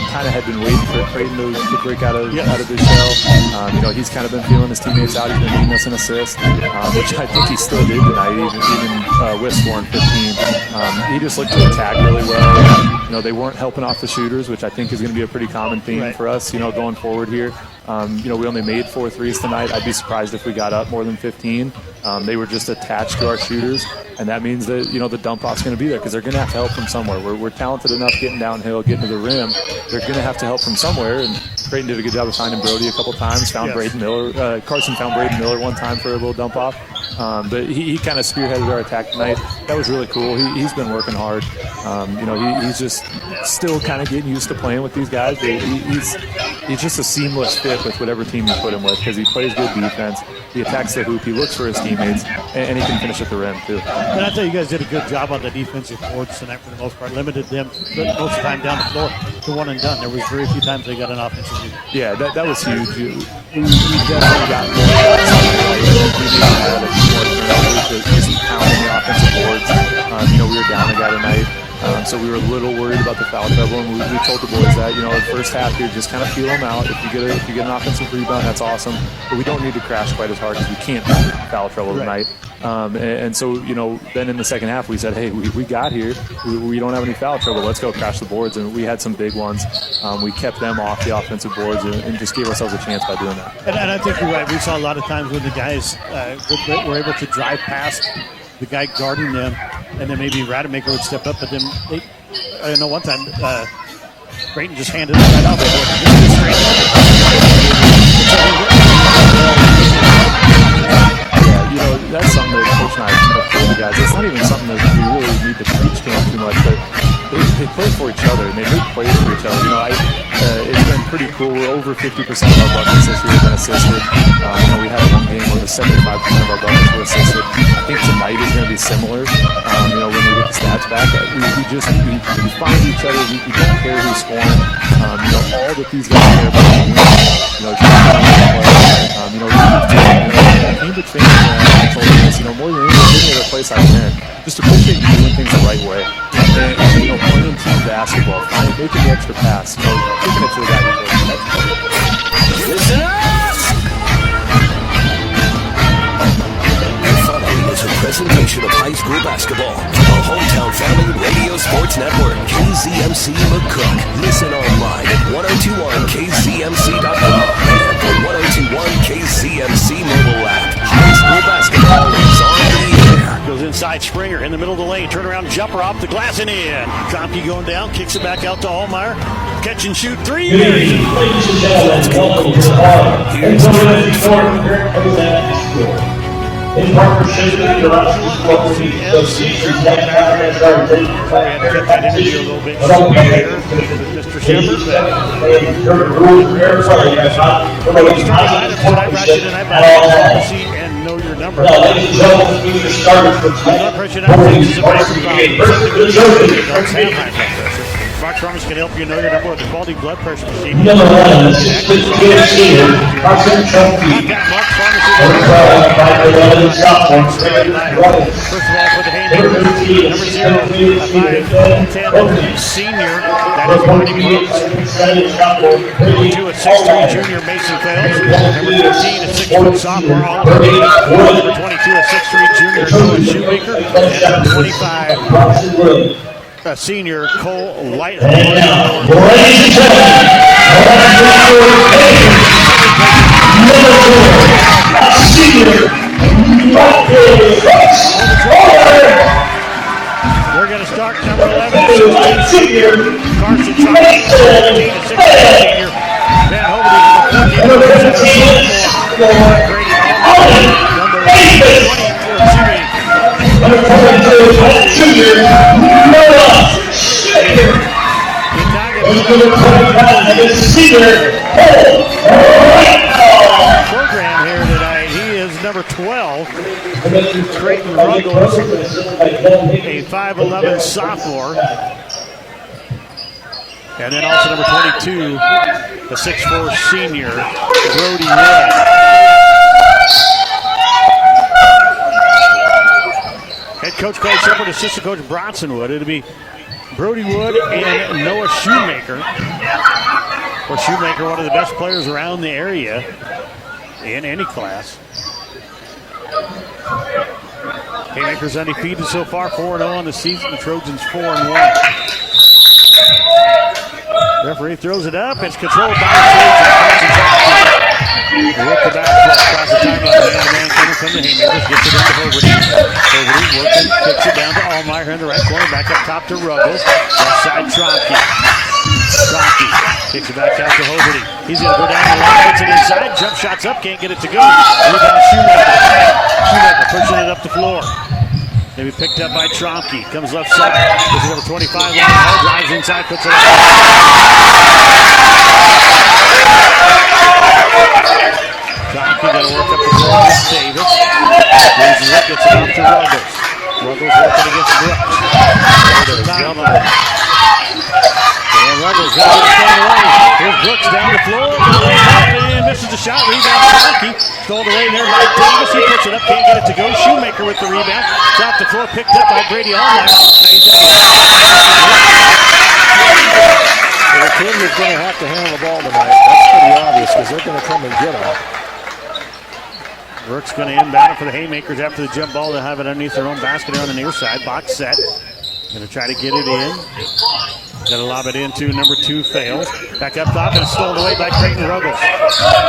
kind of had been waiting for Creighton to break out of his shell. He's kind of been feeling his teammates out. He's been leading us in assists, which I think he still did tonight, even with scoring 15. He just looked to attack really well. They weren't helping off the shooters, which I think is going to be a pretty common theme for us, going forward here. We only made 4 threes tonight. I'd be surprised if we got up more than 15. They were just attached to our shooters, and that means that, the dump-off's going to be there because they're going to have to help from somewhere. We're talented enough getting downhill, getting to the rim. They're going to have to help from somewhere, and Creighton did a good job of finding Brody a couple times, Braden Miller. Carson found Braden Miller one time for a little dump-off. But he kind of spearheaded our attack tonight. That was really cool. He's been working hard. He's just still kind of getting used to playing with these guys. He's just a seamless fit with whatever team you put him with because he plays good defense. He attacks the hoop. He looks for his teammates, and he can finish at the rim, too. And I thought you guys did a good job on the defensive boards tonight for the most part. Limited them most of the time down the floor to one and done. There was very few times they got an offensive lead. Yeah, that was huge. We definitely got more shots on the night. We needed to have a few more turnovers to just pound on the offensive boards. We were down a guy tonight. So we were a little worried about the foul trouble, and we told the boys that, the first half here, just kind of feel them out. If you get an offensive rebound, that's awesome. But we don't need to crash quite as hard because we can't have foul trouble tonight. And so, then in the second half, we said, hey, we got here. We don't have any foul trouble. Let's go crash the boards. And we had some big ones. We kept them off the offensive boards and just gave ourselves a chance by doing that. And I think you're right. We saw a lot of times when the guys were able to drive past the guy guarding them, and then maybe Rademacher would step up, but then I know one time Creighton just handed it right off. Yeah, that's something that Coach and I have told the guys. It's not even something that we really need to preach to them too much, but they play for each other and they make plays for each other. It's been pretty cool. We're over 50% of our buckets this year have been assisted. We had one game where 75% of our buckets were assisted. I think tonight is going to be similar. When we get the stats back, we find each other. We don't care who's scoring. All that these guys care about is came to training and told us, more than any other place I've been, just appreciate you doing things the right way. And playing team basketball, making the extra pass, taking it to the guy. Listen up! Is a presentation of high school basketball from the Hometown Family Radio Sports Network, KZMC McCook. Listen online at 1021kzmc.com and the 1021 KZMC mobile app. High school basketball is on the air. Goes inside Springer in the middle of the lane. Turnaround jumper off the glass and in. Kromke going down, kicks it back out to Allmeyer. Catch and shoot 3. Let's go, Cozad. Here's the in partnership with the last local association, that started taking part in their competition. Some people with Mr. Shepard, they heard the rules of air sorry, guys, not promoting partnership at all. And know your number. Ladies and gentlemen, we just started with blood pressure now is a massive problem. Mark Farmers can help you know your number with the quality blood pressure machine. Number 1, 6'6" senior, Carson Chunky. First of all, for the Haymakers, number 0, a 5'10" senior, that is Marty Brooks. Number 2, a 6'3" junior, Mason Fails. Number 15, a 6-foot sophomore, Oliver. Number 22, a 6'3" junior, Noah Shoemaker. And number 25, a senior, Cole Whitehead. And now, ladies and gentlemen, a senior, we're going to start number 11, Carson Chunky, 15, a 6'6" senior, Ben Hoberty, number 14, Grady Allman, number 20, junior, program here tonight. He is number 12. Creighton Ruggles, a 5'11" sophomore. And then also number 22, the 6'4" senior, Brody Red. Head coach Clay Shepard, assistant coach Bronsonwood. It'll be Brody Wood and Noah Shoemaker. Or Shoemaker, one of the best players around the area in any class. Haymakers undefeated so far, 4-0 on the season. The Trojans 4-1. Referee throws it up. It's controlled by the Trojans. With the back flip across the timeline. Man coming from the Haymakers. Gets it into Hoberty. Hoberty working. Kicks it down to Allmeyer in the right corner. Back up top to Ruggles. Left side Tronky. Tronky kicks it back out to Hoberty. He's going to go down the line. Gets it inside. Jump shots up. Can't get it to go. Rebound Shoemaker. Shoemaker pushing it up the floor. Maybe picked up by Tromke. Comes left side. This is number 25. Drives inside. Puts it up. Tromke got to work up the floor against Davis. Loses it. Gets it off to Ruggles. Ruggles working against Brooks. And Ruggles got it away. Here's Brooks down the floor. And misses the shot. Rebound Tromke. Stole away there by Davis. He puts it up. Can't get it to go. Shoemaker with the rebound. It's off the floor. Picked up by Brady Allmeyer. The team is going to have to handle the ball tonight. That's pretty obvious because they're going to come and get them. Brooks going to inbound for the Haymakers after the jump ball. They'll have it underneath their own basket on the near side. Box set. Going to try to get it in. Got to lob it into number 2, fails. Back up top and stolen away by Creighton Ruggles.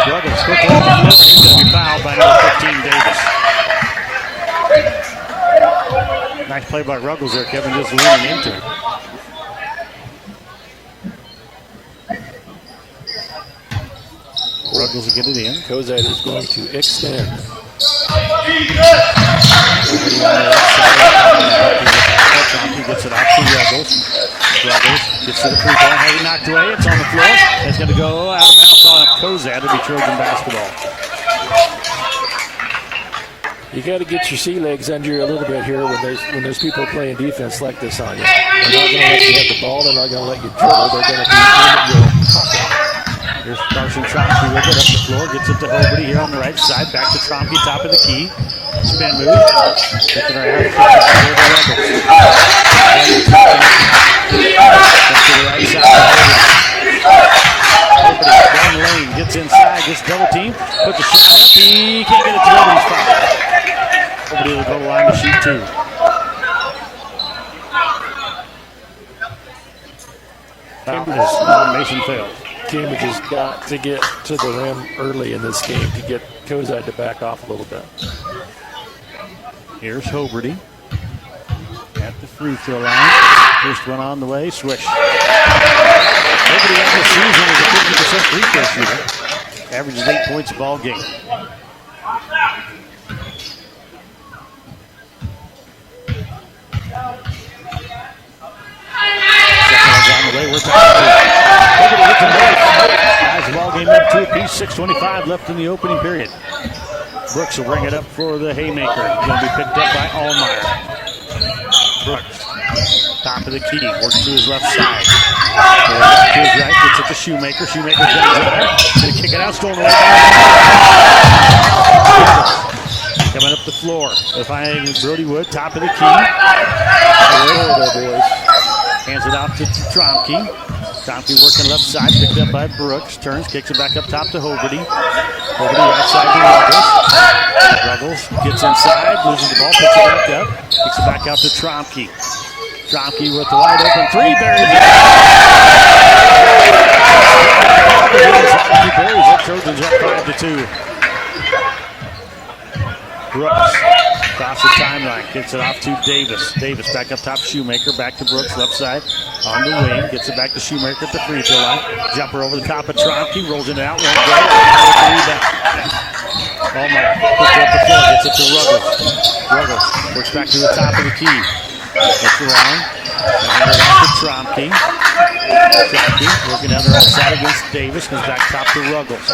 Ruggles quickly on the floor. He's going to be fouled by number 15, Davis. Nice play by Ruggles there. Kevin just leaning into it. Ruggles will get it in. Cozad is going to extend. He gets it off to Ruggles. Ruggles gets to the free throw. Has it knocked away. It's on the floor. It's going to go out of bounds on Cozad. It'll be Trojan basketball. You got to get your sea legs under you a little bit here when there's people playing defense like this on you. They're not going to let you have the ball. They're not going to let you dribble. They're going to be in your pocket. Here's Carson Tromke with it up the floor. Gets it to Hoberty here on the right side. Back to Tromke, top of the key. Spin move. Gets it around. Up to the right side. Hoberty down the lane. Gets inside. Gets double team. Put the shot up. He can't get it to Hoberty's foul. Hoberty will go to the line to shoot 2. Mason failed. Cambridge has got to get to the rim early in this game to get Cozad to back off a little bit. Here's Hoberty at the free throw line. First one on the way, swish. Hoberty on the season is a 50% free throw shooter. Averages 8 points a ball game. Second one's on the way, we're talking. Hoberty with the ball. Ties the ball game up 2 apiece, 6:25 left in the opening period. Brooks will bring it up for the Haymaker. Going to be picked up by Allmeyer. Brooks, top of the key, works to his left side. To his right, gets it to Shoemaker. Shoemaker's going to kick it out, stolen away. Coming up the floor. They'll find Brody Wood, top of the key. Hands it off to Tromke. Tromke working left side, picked up by Brooks. Turns, kicks it back up top to Hoberty. Hoberty right side to Ruggles. Ruggles gets inside, loses the ball, picks it back up. Kicks it back out to Tromke. Tromke with the wide open 3, buries it. He buries it. Trojans up 5-2. Brooks across the timeline, gets it off to Davis. Davis back up top, Shoemaker, back to Brooks, left side on the wing, gets it back to Shoemaker at the free throw line. Jumper over the top of Tromke, rolls it out, won't go. Allmeyer puts it up the floor, gets it to Ruggles. Ruggles works back to the top of the key. Looks around, and hand it off to Tromke. Tromke working down the right side against Davis, comes back top to Ruggles.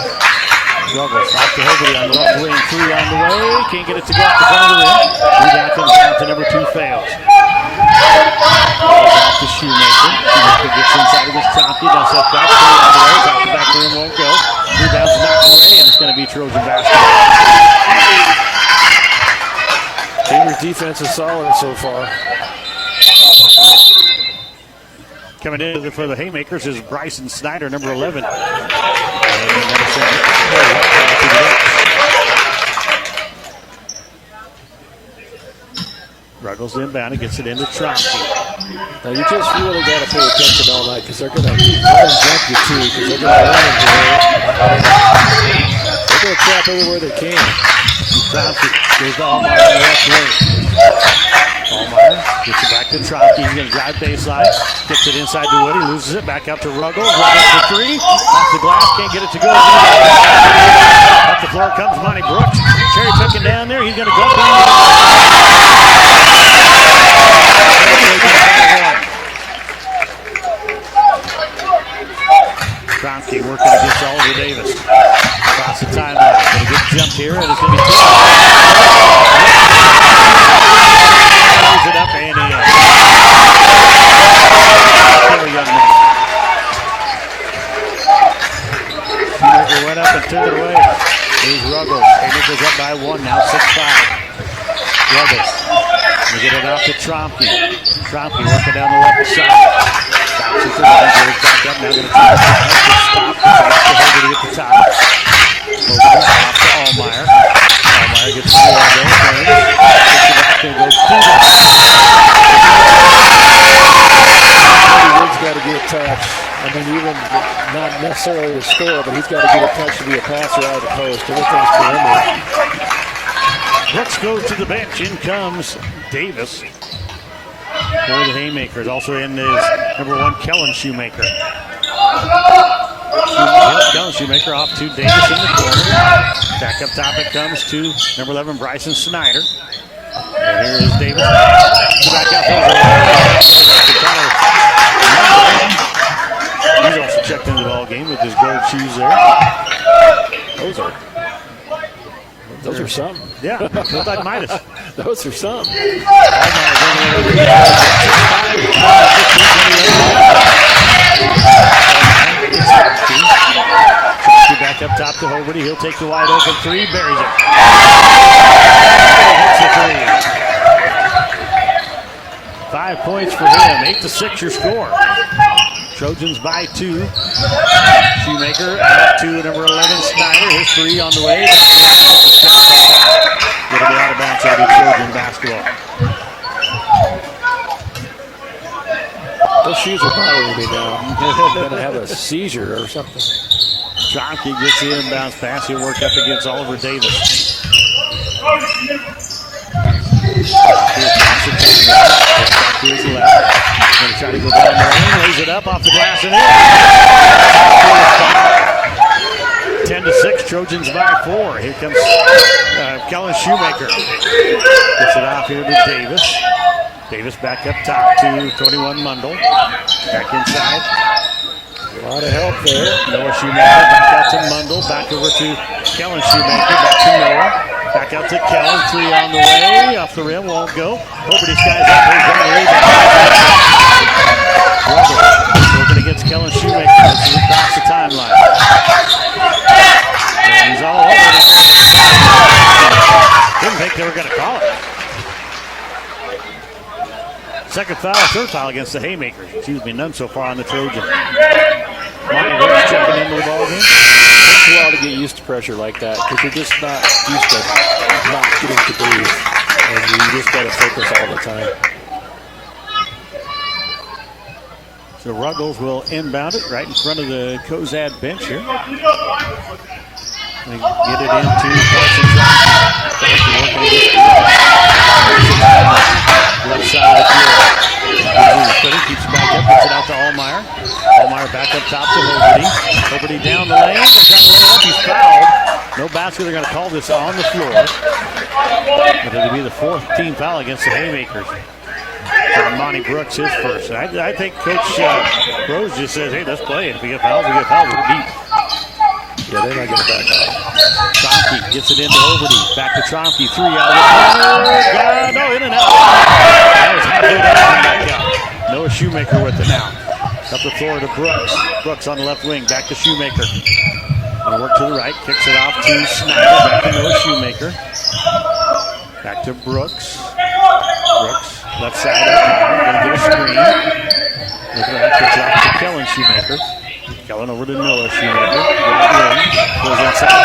Ruggles off to Hoberty on the left wing, 3 on the way, can't get it to go off the front of the rim. Rebound comes down to number 2, fails. Off to Shoemaker. Shoemaker gets inside against Tromke, now set back, 3 on the way, off the back of the rim, won't go. Rebound's knocked away, and it's going to be Trojan basketball. Cambridge defense is solid so far. Coming in for the Haymakers is Bryson Snyder, number 11. Ruggles inbound and gets it into Tromsky. Now you just really got to pay attention all night because they're going to try to jump you too because they're going to run into it. They're going to trap everywhere they can. Tromsky goes to Allmeyer on the left wing. Allmeyer gets it back to Tromsky. He's going to drive baseline. Gets it inside to Woody. Loses it. Back out to Ruggles. Ruggles for three. Off the glass. Can't get it to go. Up the floor comes Monty Brooks. Cherry picking down there. He's going to go. Tromsky working against Oliver Davis. Across the timeline. Going to get jumped here, and it's going to be throws it up and in. Haymaker went up and took it away. Here's Ruggles. Haymaker's up by one now, 6-5. Ruggles. We get it off to Tromsky. Tromsky working down the left side. Stops it to the right. Goes back up. Now going to try to stop. Gets to Hoberty at the top. Hoberty off to Allmeyer. Allmeyer gets the ball there. Gets it back and goes through the Wood's got to get a touch. I mean, even not necessarily to score, but he's got to get a touch to be a passer out of the post. Everything's perimeter. Brooks goes to the bench. In comes Davis for the Haymakers. Also in is number 1, Kellen Shoemaker. Kellen Shoemaker off to Davis in the corner. Back up top it comes to number 11, Bryson Snyder. And here is Davis. Back out there. He's also checked into the ball game with his gold shoes there. Those are something. Yeah, look like Midas. Those are something. Back up top to Hoberty. He'll take the wide open three. Buries it. Hits the 3. 5 points for him. 8-6 your score. Trojans by 2. Shoemaker out to number 11, Snyder. His 3 on the way. It'll be out of bounds. That'll be Trojan basketball. Those shoes are bothering me now. I'm going to have a seizure or something. Tromsky gets the inbounds pass. He'll work up against Oliver Davis. Back to his left. Going to try to go down the lane. Lays it up off the glass and in. 10-6. Trojans by 4. Here comes Kellen Shoemaker. Gets it off here to Davis. Davis back up top to 21 Mundle. Back inside. A lot of help there. Noah Shoemaker back out to Mundle. Back over to Kellen Shoemaker. Back to Noah. Back out to Kellen. 3 on the way. Off the rim. Won't go. Hoberty skies up. He's on the rebound. Working against Kellen Shoemaker. This is across the timeline. And he's all over it. Didn't think they were going to call it. Second foul, third foul against the Haymakers. Excuse me, none so far on the Trojans. Monty Brooks checking into the ball game. It takes a while to get used to pressure like that because you're just not used to not getting to breathe. And you just got to focus all the time. So Ruggles will inbound it right in front of the Cozad bench here. They get it into Carson left side of the field. Keeps it back up, gets it out to Allmeyer. Allmeyer back up top to Hoberty. Hoberty down the lane. They're trying to lay it up. He's fouled. No basket. They're going to call this on the floor. But it'll be the 4th team foul against the Haymakers. So Monty Brooks his first. I think Coach Rose just says, hey, let's play it. If we get fouls, we'll beat. Yeah, they're not going to back off. Tromsky gets it into Hoberty. Back to Tromsky. 3 out of the corner. No, in and out. That was halfway down and back out. Noah Shoemaker with it now. Up the floor to Brooks. Brooks on the left wing. Back to Shoemaker. Gonna work to the right. Kicks it off to Snyder. Back to Noah Shoemaker. Back to Brooks. Brooks Left side up high. Going to get a screen. Look at that. Gets it off to Kellen Shoemaker. Kellen over to Noah Shoemaker. Goes inside.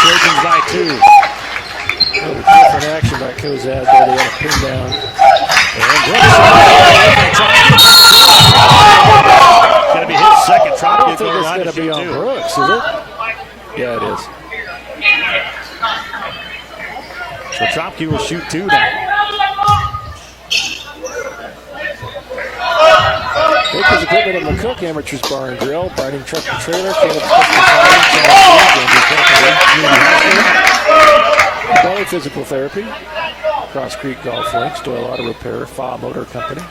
Trojans by 2. Different action by Cozad there. They got a pin down. And Brooks. Going to be his second. I don't think it's going to be on Brooks, is it? Yeah, it is. So Tropke will shoot 2 now. Haymakers equipment at McCook Amateurs Bar and Grill, Binding Truck and Trailer, Caleb Valley Physical Therapy, Cross Creek Golf Links, Doyle Auto Repair, Fa Motor Company,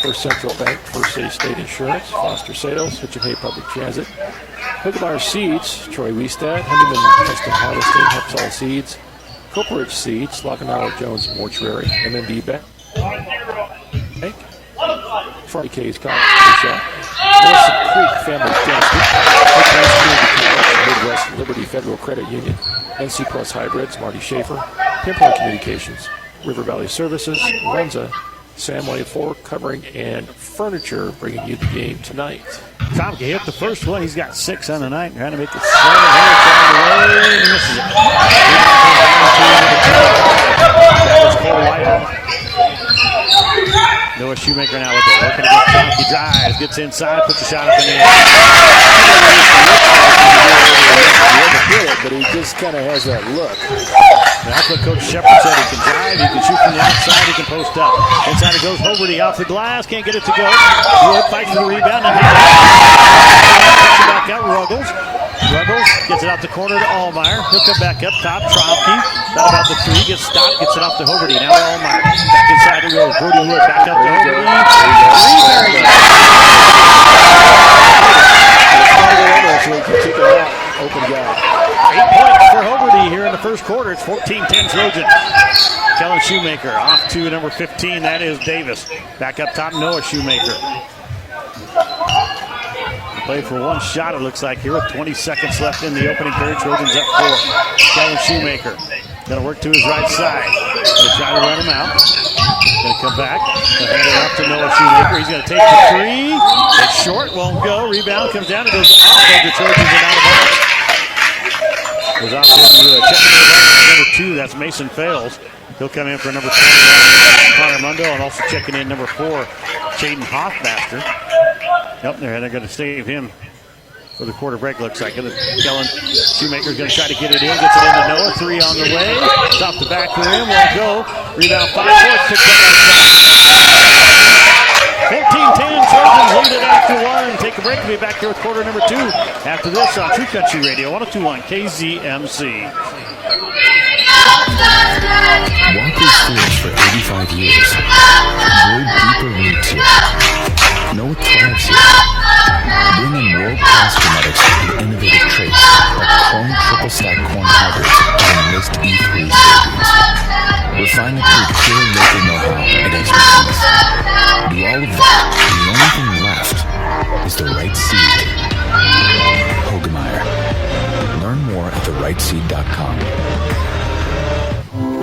First Central Bank, First State Insurance, Foster Sales, Hitchin Hay Public Transit, Hogemeyer Seeds, Troy Wiestad, Honeyman Custom Harvesting, Hepsol Seeds, Coperidge Seeds, Lockenauer Jones Mortuary, MND Bank, Friday K's Coffee Shop, Wilson Creek Family Dentistry, Midwest Liberty Federal Credit Union, NC Plus Hybrids, Marty Schaefer, Pinpoint Communications, River Valley Services, Lenza, Samway Floor Covering and Furniture, bringing you the game tonight. Tomke hit the first one. He's got 6 on the night. Trying to make it 7 down the way. He misses it. That was Cole Whitehall. Noah Shoemaker now with it. Looking to get Tomke, drives, gets inside, puts the shot up in the air. But he just kind of has that look. That's what Coach Shepard said. He can drive, he can shoot from the outside, he can post up. Inside it goes Hoberty off the glass, can't get it to go. Wood fights for the rebound. Back out, Ruggles. Ruggles gets it out the corner to Allmeyer. He'll come back up top. Tropke, not about the 3, gets stopped, gets it off to Hoberty. Now to Allmeyer. Back inside to go. Brody Wood back up to Hoberty. Open guy. 8 points for Hoberty here in the first quarter. It's 14-10 Trojans. Kellen Shoemaker off to number 15. That is Davis. Back up top, Noah Shoemaker. Play for one shot, it looks like here with 20 seconds left in the opening period. Trojans up 4. Kellen Shoemaker going to work to his right side. Going to try to run him out. Going to come back. Going to hand it off to Noah Shoemaker. He's going to take the 3. It's short, won't go. Rebound comes down. It goes off of the Trojans and out of bounds. Goes off to number 2. That's Mason Fales. He'll come in for number 21, Connor Mundo, and also checking in number 4, Caden Hoffmaster. Yep, they're going to save him for the quarter break, looks like. Kellen Shoemaker's going to try to get it in. Gets it into Noah. 3 on the way. It's off the back of him. Won't go. Rebound 5 points. Picked up by 14-10. Trojans lead it after 1. Take a break. We'll be back here with quarter number 2 after this on True Country Radio 102.1 KZMC. Walker's Fish for 85 years. Enjoy deeper roots here. Know what thrives here. Bringing world-class genetics with innovative traits like clone triple stack corn hybrids and enlist E3 soybeans. Refine it through pure local know-how and expertise. Do all of that, and the only thing left is the right seed. Hogemeyer. Learn more at therightseed.com.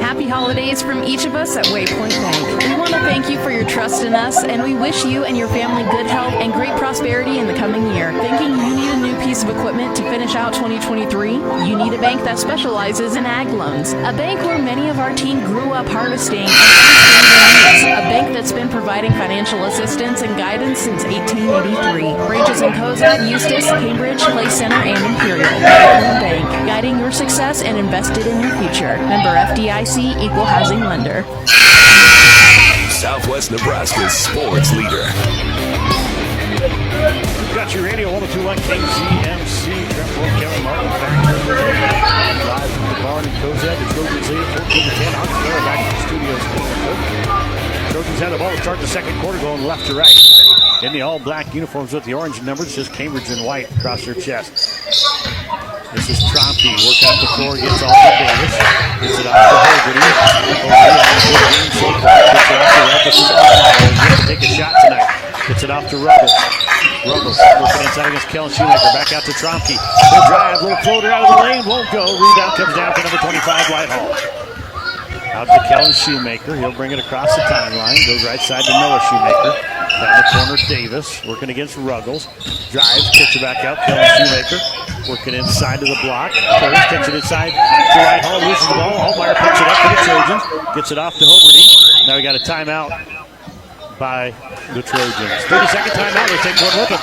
Happy holidays from each of us at Waypoint Bank. We want to thank you for your trust in us, and we wish you and your family good health and great prosperity in the coming year. Thinking you need a new piece of equipment to finish out 2023? You need a bank that specializes in ag loans. A bank where many of our team grew up harvesting and understanding their needs. A bank that's been providing financial assistance and guidance since 1883. Branches in Cozad, Eustis, Cambridge, Clay Center, and Imperial. Waypoint Bank, guiding your success and invested in your future. Member FDIC, Equal Housing Lender. Southwest Nebraska's sports leader. Country Radio 102.1 KZMC. Trent Ford, Kevin Martin, live from the barn in Cozad. The Trojans lead 14-10. I'll throw it back to the studios. Trojans have the ball to start the second quarter, going left to right. In the all-black uniforms with the orange numbers, just Cambridge and white across their chest. This is Tropke, working up the floor, gets all to Davis. Gets it off to Hoberty. Gets it off to Ruggles. Take a shot tonight. Gets it off to Ruggles. Ruggles working outside against Kellen Shoemaker. Back out to Tromke. He'll drive, little floater out of the lane, won't go. Rebound comes down to number 25, Whitehall. Out to Kellen Shoemaker. He'll bring it across the timeline. Goes right side to Noah Shoemaker. Down the corner, Davis working against Ruggles. Drives, kicks it back out. Kellen Shoemaker working inside to the block. Curves, kicks it inside to Whitehall. Loses the ball. Altmeyer picks it up for the Trojans. Gets it off to Hoberty. Now we got a timeout by the Trojans. 30-second timeout. They take one with them.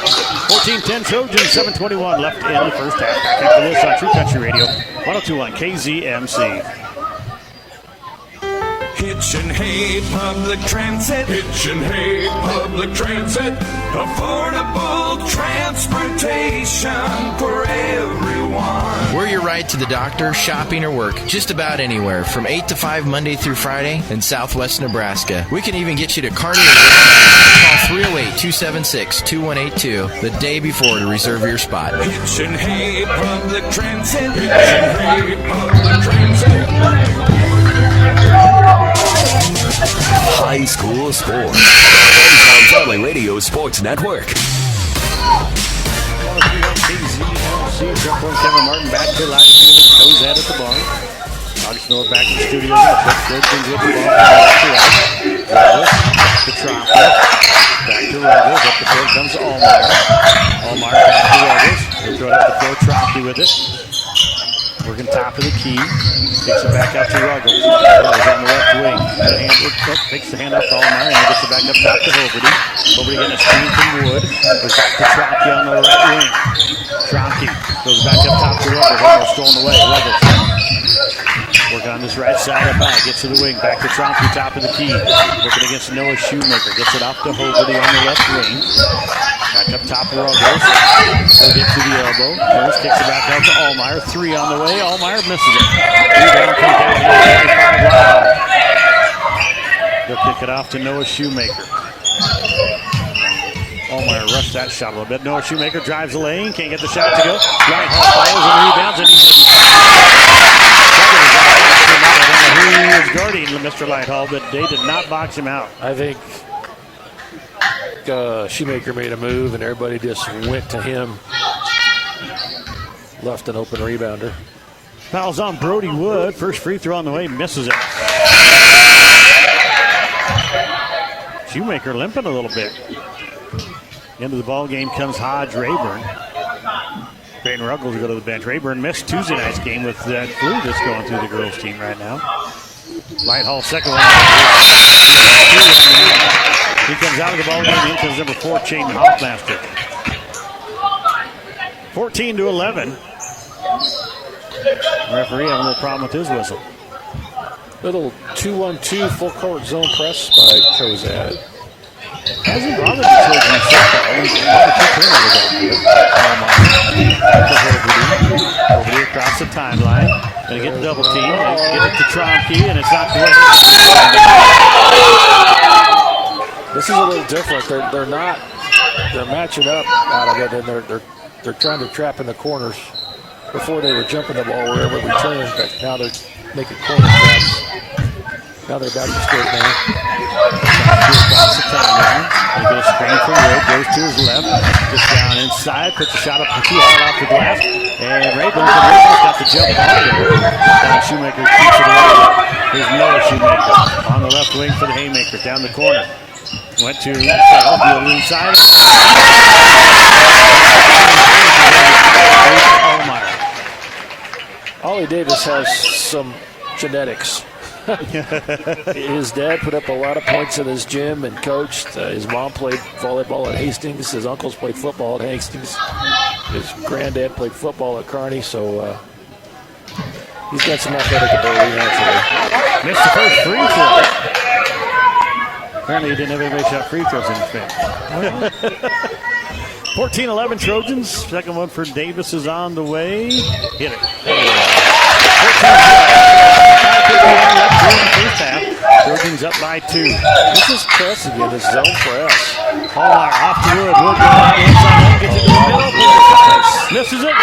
14-10 Trojans. 7:21 left in the first half. Back after this on True Country Radio. 102.1 KZMC. Hitch and Hay Public Transit. Hitch and Hay Public Transit. Affordable transportation for everyone. We're your ride to the doctor, shopping, or work, just about anywhere, from 8 to 5 Monday through Friday in Southwest Nebraska. We can even get you to Kearney. Call 308-276-2182 the day before to reserve your spot. Hitch and Hay Public Transit. Hitch and Hay Public Transit. High school sports. Hometown Family Radio Sports Network. Kevin Martin back to latitude. Cozad at the bar. August Miller back in the studio. Good things with the ball. Ruggles to Trompe. Back to Ruggles. Up the floor comes Allmeyer. Allmeyer back to Ruggles. He'll throw it up the floor. Trompe with it. Working top of the key. Takes it back out to Ruggles. Ruggles on the left wing. Takes the hand up to Allmeyer and gets it back up top to Hoberty. Hoberty getting a screen from Wood. Goes back to Trompe on the right wing. Trompe goes back up top to Ruggles. Almost stolen away. Ruggles. Work on this right side up high. Gets to the wing. Back to Trompe, top of the key. Working against Noah Shoemaker. Gets it off to Hoberty on the left wing. Back up top to Ruggles. He'll get to the elbow. Harris kicks it back out to Allmeyer. 3 on the way. Allmeyer misses it. Rebound comes down to 25. They'll kick it off to Noah Shoemaker. Allmeyer rushed that shot a little bit. Noah Shoemaker drives the lane. Can't get the shot to go. Whitehall follows and rebounds. And he's who was guarding Mr. Lighthall, but they did not box him out. I think Shoemaker made a move and everybody just went to him. Left an open rebounder. Fouls on Brody Wood. First free throw on the way, misses it. Shoemaker limping a little bit. Into the ball game comes Hodge Rayburn. Brayden Ruggles will go to the bench. Rayburn missed Tuesday night's game with that flu that's going through the girls' team right now. Lighthall second one. He comes out of the ball game. In comes number 4, Chaden Hoffmaster. 14-11. The referee having a little problem with his whistle. Little 2-1-2 full court zone press by Cozad. Hasn't bothered the Trojans so far. Only 2 turnovers out here. Hoberty across the timeline. Going to get the double team. Get it to Trompe, and it's not good. This is a little different. They're matching up out of it, and they're trying to trap in the corners. Before they were jumping the ball wherever it returned, but now they're making corner traps. Now they're back to straight now. Across the timeline. They get a screen from Wood. Goes to his left. Just down inside. Puts the shot up too hard off the glass. And Rayburn got the jump ball there. Shoemaker keeps it away. Here's Noah Shoemaker on the left wing for the Haymakers. Down the corner. Went to inside. Ollie Davis has some genetics. His dad put up a lot of points in his gym and coached. His mom played volleyball at Hastings. His uncles played football at Hastings. His granddad played football at Kearney, so he's got some athletic ability naturally. Missed the first free throw. Apparently he didn't have anybody shot free throws in his family. 14-11 Trojans. Second one for Davis is on the way. Hit it. 14-12. Trojans up by 2. This is press again. This zone press. Allmeyer off to Wood. Wood gets it to the middle. Misses it.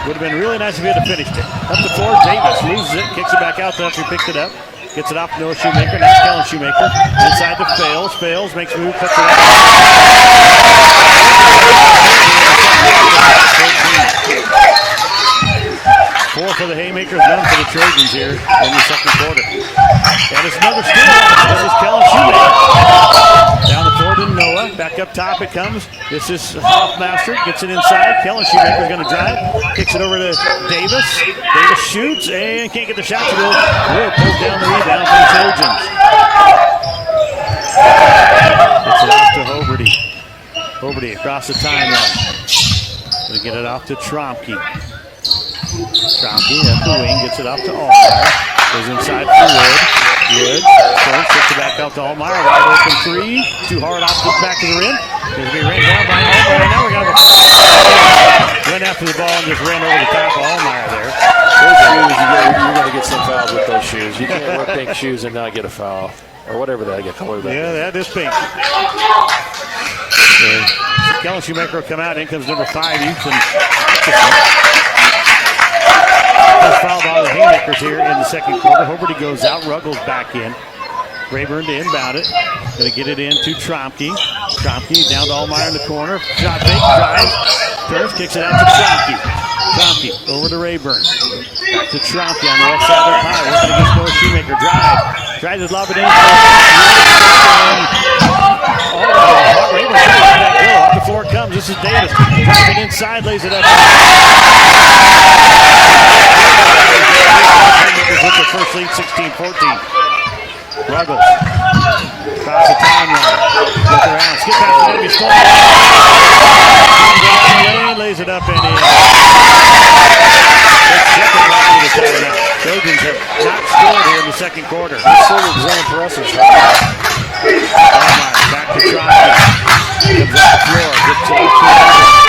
Would have been really nice if he had finished it. Up the floor. Davis loses it. Kicks it back out after he picked it up. Gets it off Noah Shoemaker. Now Kellen Shoemaker. Inside to Fails. Fails makes a move. Puts it up. 4 for the Haymakers, none for the Trojans here in the second quarter. And it's another steal. This is Kellen Shoemaker. Down the floor to Noah. Back up top it comes. This is Hoffmaster. Gets it inside. Kellen Shoemaker's going to drive. Kicks it over to Davis. Davis shoots and can't get the shot to go. Wood pulls down the rebound for the Trojans. Gets it off to Hoberty. Hoberty across the timeline. Going to get it off to Tromke. Tromke at the wing, gets it off to Allmeyer. Goes inside for Wood. Wood turns, kicks it back out to Allmeyer. Wide open 3. Too hard off the back of the rim. Going to be ran down by Allmeyer. Now we're going to run after the ball and just ran over the top of Allmeyer there. Those shoes, you're going to get some fouls with those shoes. You can't wear pink shoes and not get a foul. Or whatever that color that is. Yeah, that is pink. Kellen Shoemaker will come out. In comes number 5, Ethan. First foul by the Haymakers here in the second quarter. Hoberty goes out. Ruggles back in. Rayburn to inbound it. Going to get it in to Tromke. Tromke down to Allmeyer in the corner. Shot fake. Drives. Turns. Kicks it out to Tromke. Tromke over to Rayburn. Back to Tromke on the left side of the pile. Working against Noah Shoemaker. Drive. Tries to lob it in. Rayburn tries to let that go. Up the floor comes. This is Davis. Driving inside. Lays it up. With the first lead, 16-14. Ruggles. Across the timeline. Look around. Skip past the enemy score. Lays it up and in. Trojans have not scored here in the second quarter. This sort of zone for us is back to Tromke. Comes off the floor. Gets it up to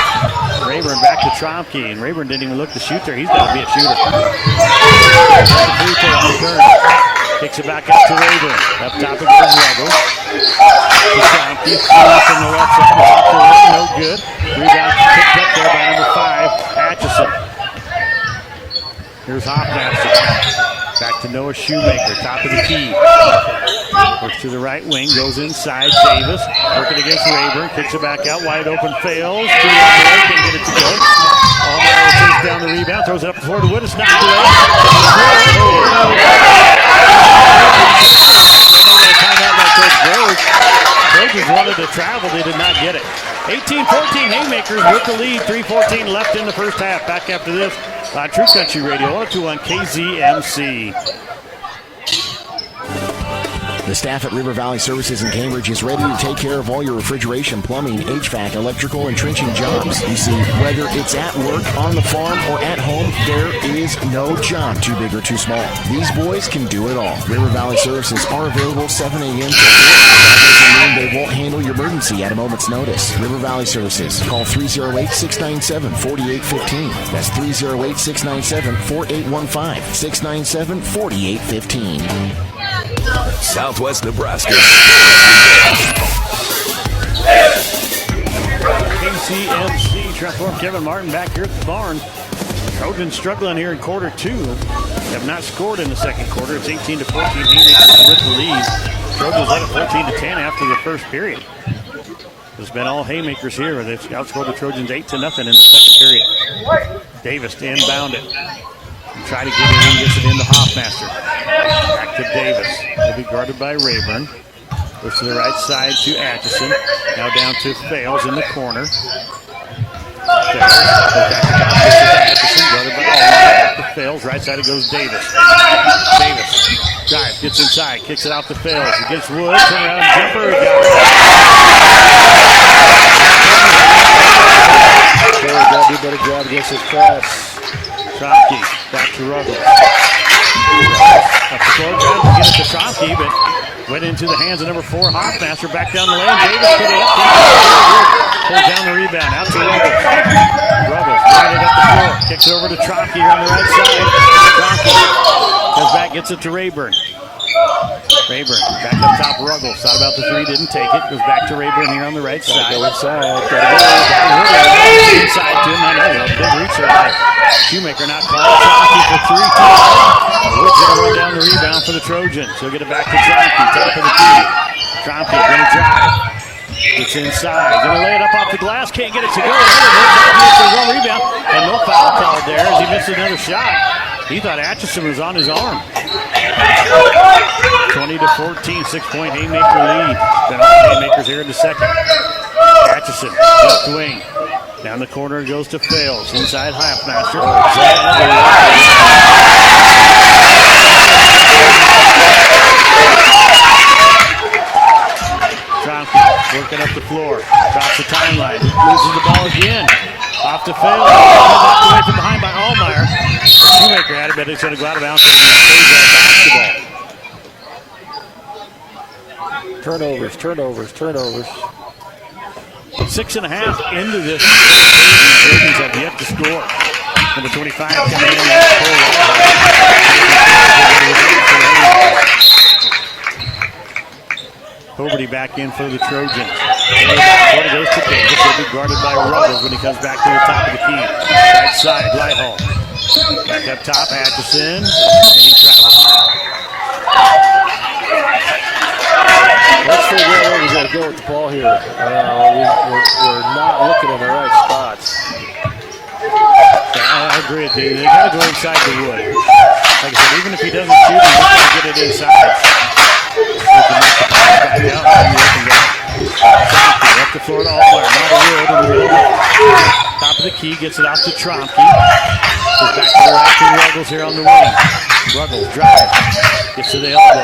Rayburn back to Tromke, and Rayburn didn't even look to shoot there. He's got to be a shooter. Free throw on the turn. Kicks it back up to Rayburn. Up top of the Ruggles. To Tromke. From the left side. No good. Rebound picked up there by number 5, Atchison. Here's Hoffmaster. Back to Noah Shoemaker. Top of the key. Works to the right wing. Goes inside. Davis. Working against Rayburn. Kicks it back out. Wide open. Fails. Can't get it to go. Allmeyer takes down the rebound. Throws it up the floor to Wood. It's knocked away. Trojans wanted to travel. They did not get it. 18-14 Haymakers with the lead. 3:14 left in the first half. Back after this on True Country Radio 102 on KZMC. The staff at River Valley Services in Cambridge is ready to take care of all your refrigeration, plumbing, HVAC, electrical, and trenching jobs. You see, whether it's at work, on the farm, or at home, there is no job too big or too small. These boys can do it all. River Valley Services are available 7 a.m. to 4. That doesn't mean they won't handle your emergency at a moment's notice. River Valley Services. Call 308-697-4815. That's 308-697-4815. 697-4815. Southwest Nebraska. KCMC, Transform Kevin Martin back here at the barn. Trojans struggling here in quarter 2. Have not scored in the second quarter. It's 18-14. Haymakers with the lead. Trojans led it 14-10 after the first period. It's been all Haymakers here. They've outscored the Trojans 8-0 in the second period. Davis to inbound it. Try to get it in, gets it into Hoffmaster. Back to Davis. He'll be guarded by Rayburn. Goes to the right side to Atchison. Now down to Fails in the corner. Fails. Goes back to Atchison. Guarded by Allmeyer. Back to Fails. Right side it goes Davis. Davis. Drives. Gets inside. Kicks it out to Fails. He gets Wood. Turn around. Jumper. Got it. got to do a better job against his press. Tromke. Back to Ruggles. Up the court, trying to get it to Tromke, but went into the hands of number 4, Hoffmaster. Back down the lane. Davis put it up. Pulls down the rebound. Out to Ruggles. Ruggles got it up the floor. Kicks it over to Tromke on the right side. Tromke goes back, gets it to Rayburn. Rayburn back up top. Ruggles thought about the three, didn't take it. Goes back to Rayburn here on the right side. Go inside. Inside to him. I know. Big reach there by Shoemaker. Not called. Chonky for three. Wood's going to run down the rebound for the Trojans. He'll get it back to Chonky. Top of the key. Chonky going to drive. Gets inside. Going to lay it up off the glass. Can't get it to go. One rebound. And no foul called there as he missed another shot. He thought Atchison was on his arm. 20-14, 6-point Haymaker lead. Then all Haymakers here in the second. Atchison, left wing. Down the corner goes to Fales. Inside Halfmaster. Tromke working up the floor. Drops the timeline. Loses the ball again. Off to Fales. Away from behind by Allmeyer. Shoemaker had it, but it's going to go out of bounds. Basketball. Turnovers. 6.5 into this. The Trojans have yet to score. Number 25 coming in. Hoberty back in for the Trojans. Quarter goes to Davis. He'll be guarded by Ruggles when he comes back to the top of the key. Right side, Lighthall. Back up top, Atchison. And he travels. Let's figure out where we're going to go with the ball here. We're not looking in the right spots. I agree with you. They got to go inside the wood. Like I said, even if he doesn't shoot, he's going to get it inside. Up the floor to Allmeyer. Not a wood in the middle. Top of the key, gets it out to Tromke. Goes back to the right to Ruggles here on the wing. Ruggles drive. Gets to the elbow.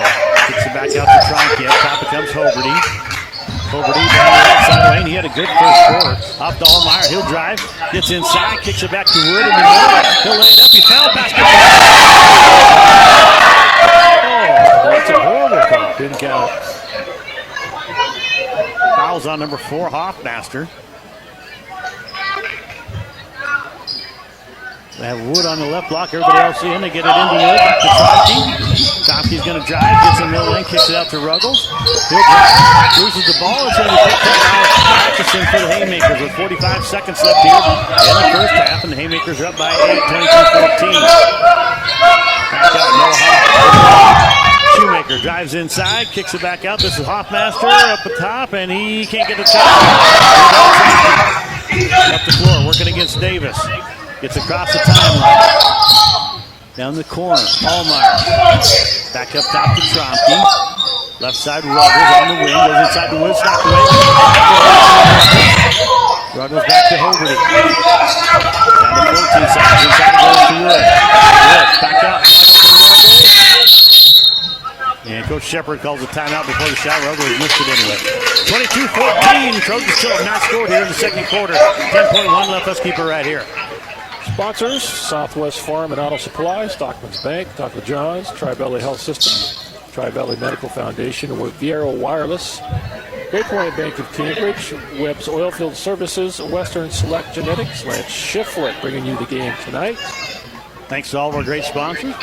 Gets it back out to Tromke. Up top becomes Hoberty. Hoberty down the outside lane. He had a good first quarter. Off to Allmeyer. He'll drive. Gets inside. Kicks it back to Wood in the middle. He'll lay it up. He fouled. Basketball. Oh, that's a horrible call. Didn't count. Fouls on number 4, Hoffmaster. They have Wood on the left block. Everybody else in. They get it into Wood. Back to Tromke. Tromke's going to drive. Gets in the middle lane. Kicks it out to Ruggles. He'll drive. Loses the ball. It's going to be picked up by Atchison for the Haymakers with 45 seconds left here in the first half. And the Haymakers are up by 8, 22-14. Back out Noah. Shoemaker drives inside. Kicks it back out. This is Hoffmaster up the top. And he can't get the shot. Up the floor. Working against Davis. Gets across the timeline. Down the corner. Allmeyer. Back up top to Tromke. Left side Ruggles on the wing. Goes inside the wood. Stopped away. Ruggles back to Hoberty. Down to 14 seconds. Inside goes to Wood. Wood back out. And Coach Shepard calls a timeout before the shot. Ruggles missed it anyway. 22-14. Trojans still have not scored here in the second quarter. 10.1 left. Let's keep it right here. Sponsors: Southwest Farm and Auto Supply, Stockman's Bank, Dr. John's, Tri-Valley Health System, Tri-Valley Medical Foundation, with Viero Wireless, Great Point Bank of Cambridge, Webb's Oilfield Services, Western Select Genetics, Lance Schifflet bringing you the game tonight. Thanks to all of our great sponsors.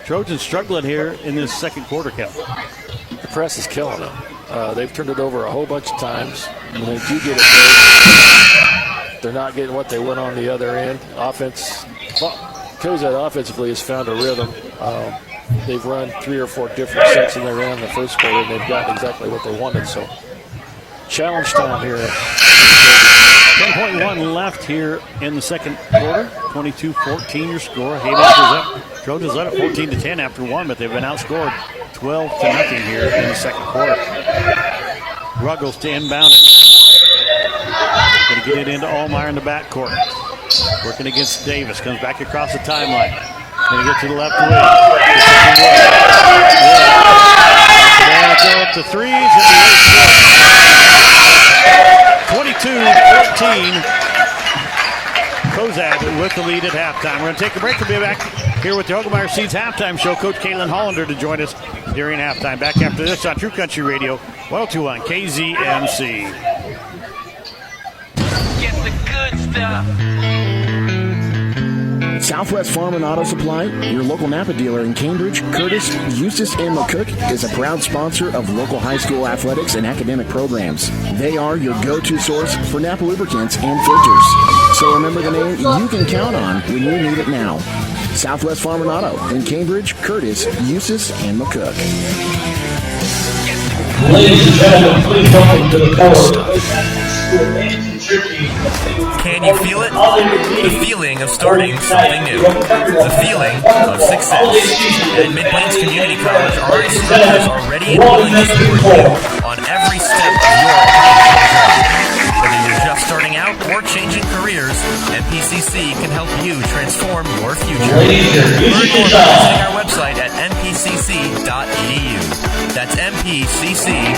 Trojans struggling here in this second quarter, Cal. The press is killing them. They've turned it over a whole bunch of times. When they do get it, they're not getting what they want on the other end. Offense, Cozad offensively has found a rhythm. They've run 3 or 4 different sets in their ran in the first quarter, and they've gotten exactly what they wanted. So, challenge time here. 10.1 left here in the second quarter. 22-14 your score. Haymakers up. Trojans led at 14-10 after 1, but they've been outscored 12-0 here in the second quarter. Ruggles to inbound it. Going to get it into Allmeyer in the backcourt. Working against Davis. Comes back across the timeline. Going to get to the left wing. Going to throw up the threes. 22-14. Cozad with the lead at halftime. We're going to take a break. We'll be back here with the Hogemeyer Seeds halftime show. Coach Caitlin Hollander to join us during halftime. Back after this on True Country Radio, 102.1 KZMC. Get the good stuff. Southwest Farm and Auto Supply, your local Napa dealer in Cambridge, Curtis, Eustis, and McCook, is a proud sponsor of local high school athletics and academic programs. They are your go-to source for Napa lubricants and filters. So remember the name you can count on when you need it now. Southwest Farm and Auto in Cambridge, Curtis, Eustis, and McCook. Ladies and gentlemen, please welcome to the court. Can you feel it? The feeling of starting something new. The feeling of success. At Mid-Plains Community College, our instructors are ready and willing to support you on every step of your educational journey. Whether you're just starting out or changing careers, MPCC can help you transform your future. Learn more by visiting our website at mpcc.edu. That's mpcc.edu.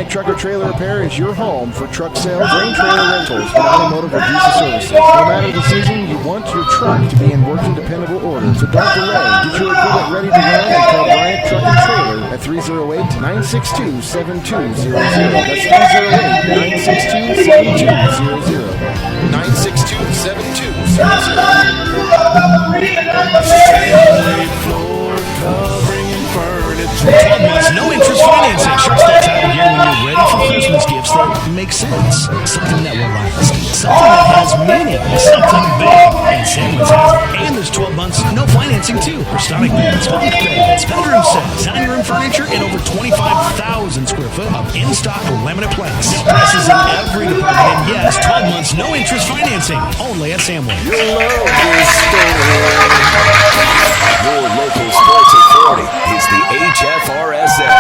Trucker Trailer Repair is your home for truck sales, grain trailer rentals, and automotive or diesel services. No matter the season, you want your truck to be in working, dependable order. So don't delay. Get your equipment ready to run and call Bryant Truck and Trailer at 308-962-7200. That's 308-962-7200. 962-7200. No interest financing. Sure starts out again when you're ready for Christmas gifts that make sense. Something that will last. Something that has meaning. Something big. And Sandwich has it. And there's 12 months, no financing too. For stomach beds, bunk beds, bedroom sets, dining room furniture, and over 25,000 square foot of in-stock laminate planks. Prices in every department. And yes, 12 months, no interest financing. Only at Sandwich. Your local sports authority is the HFRSN.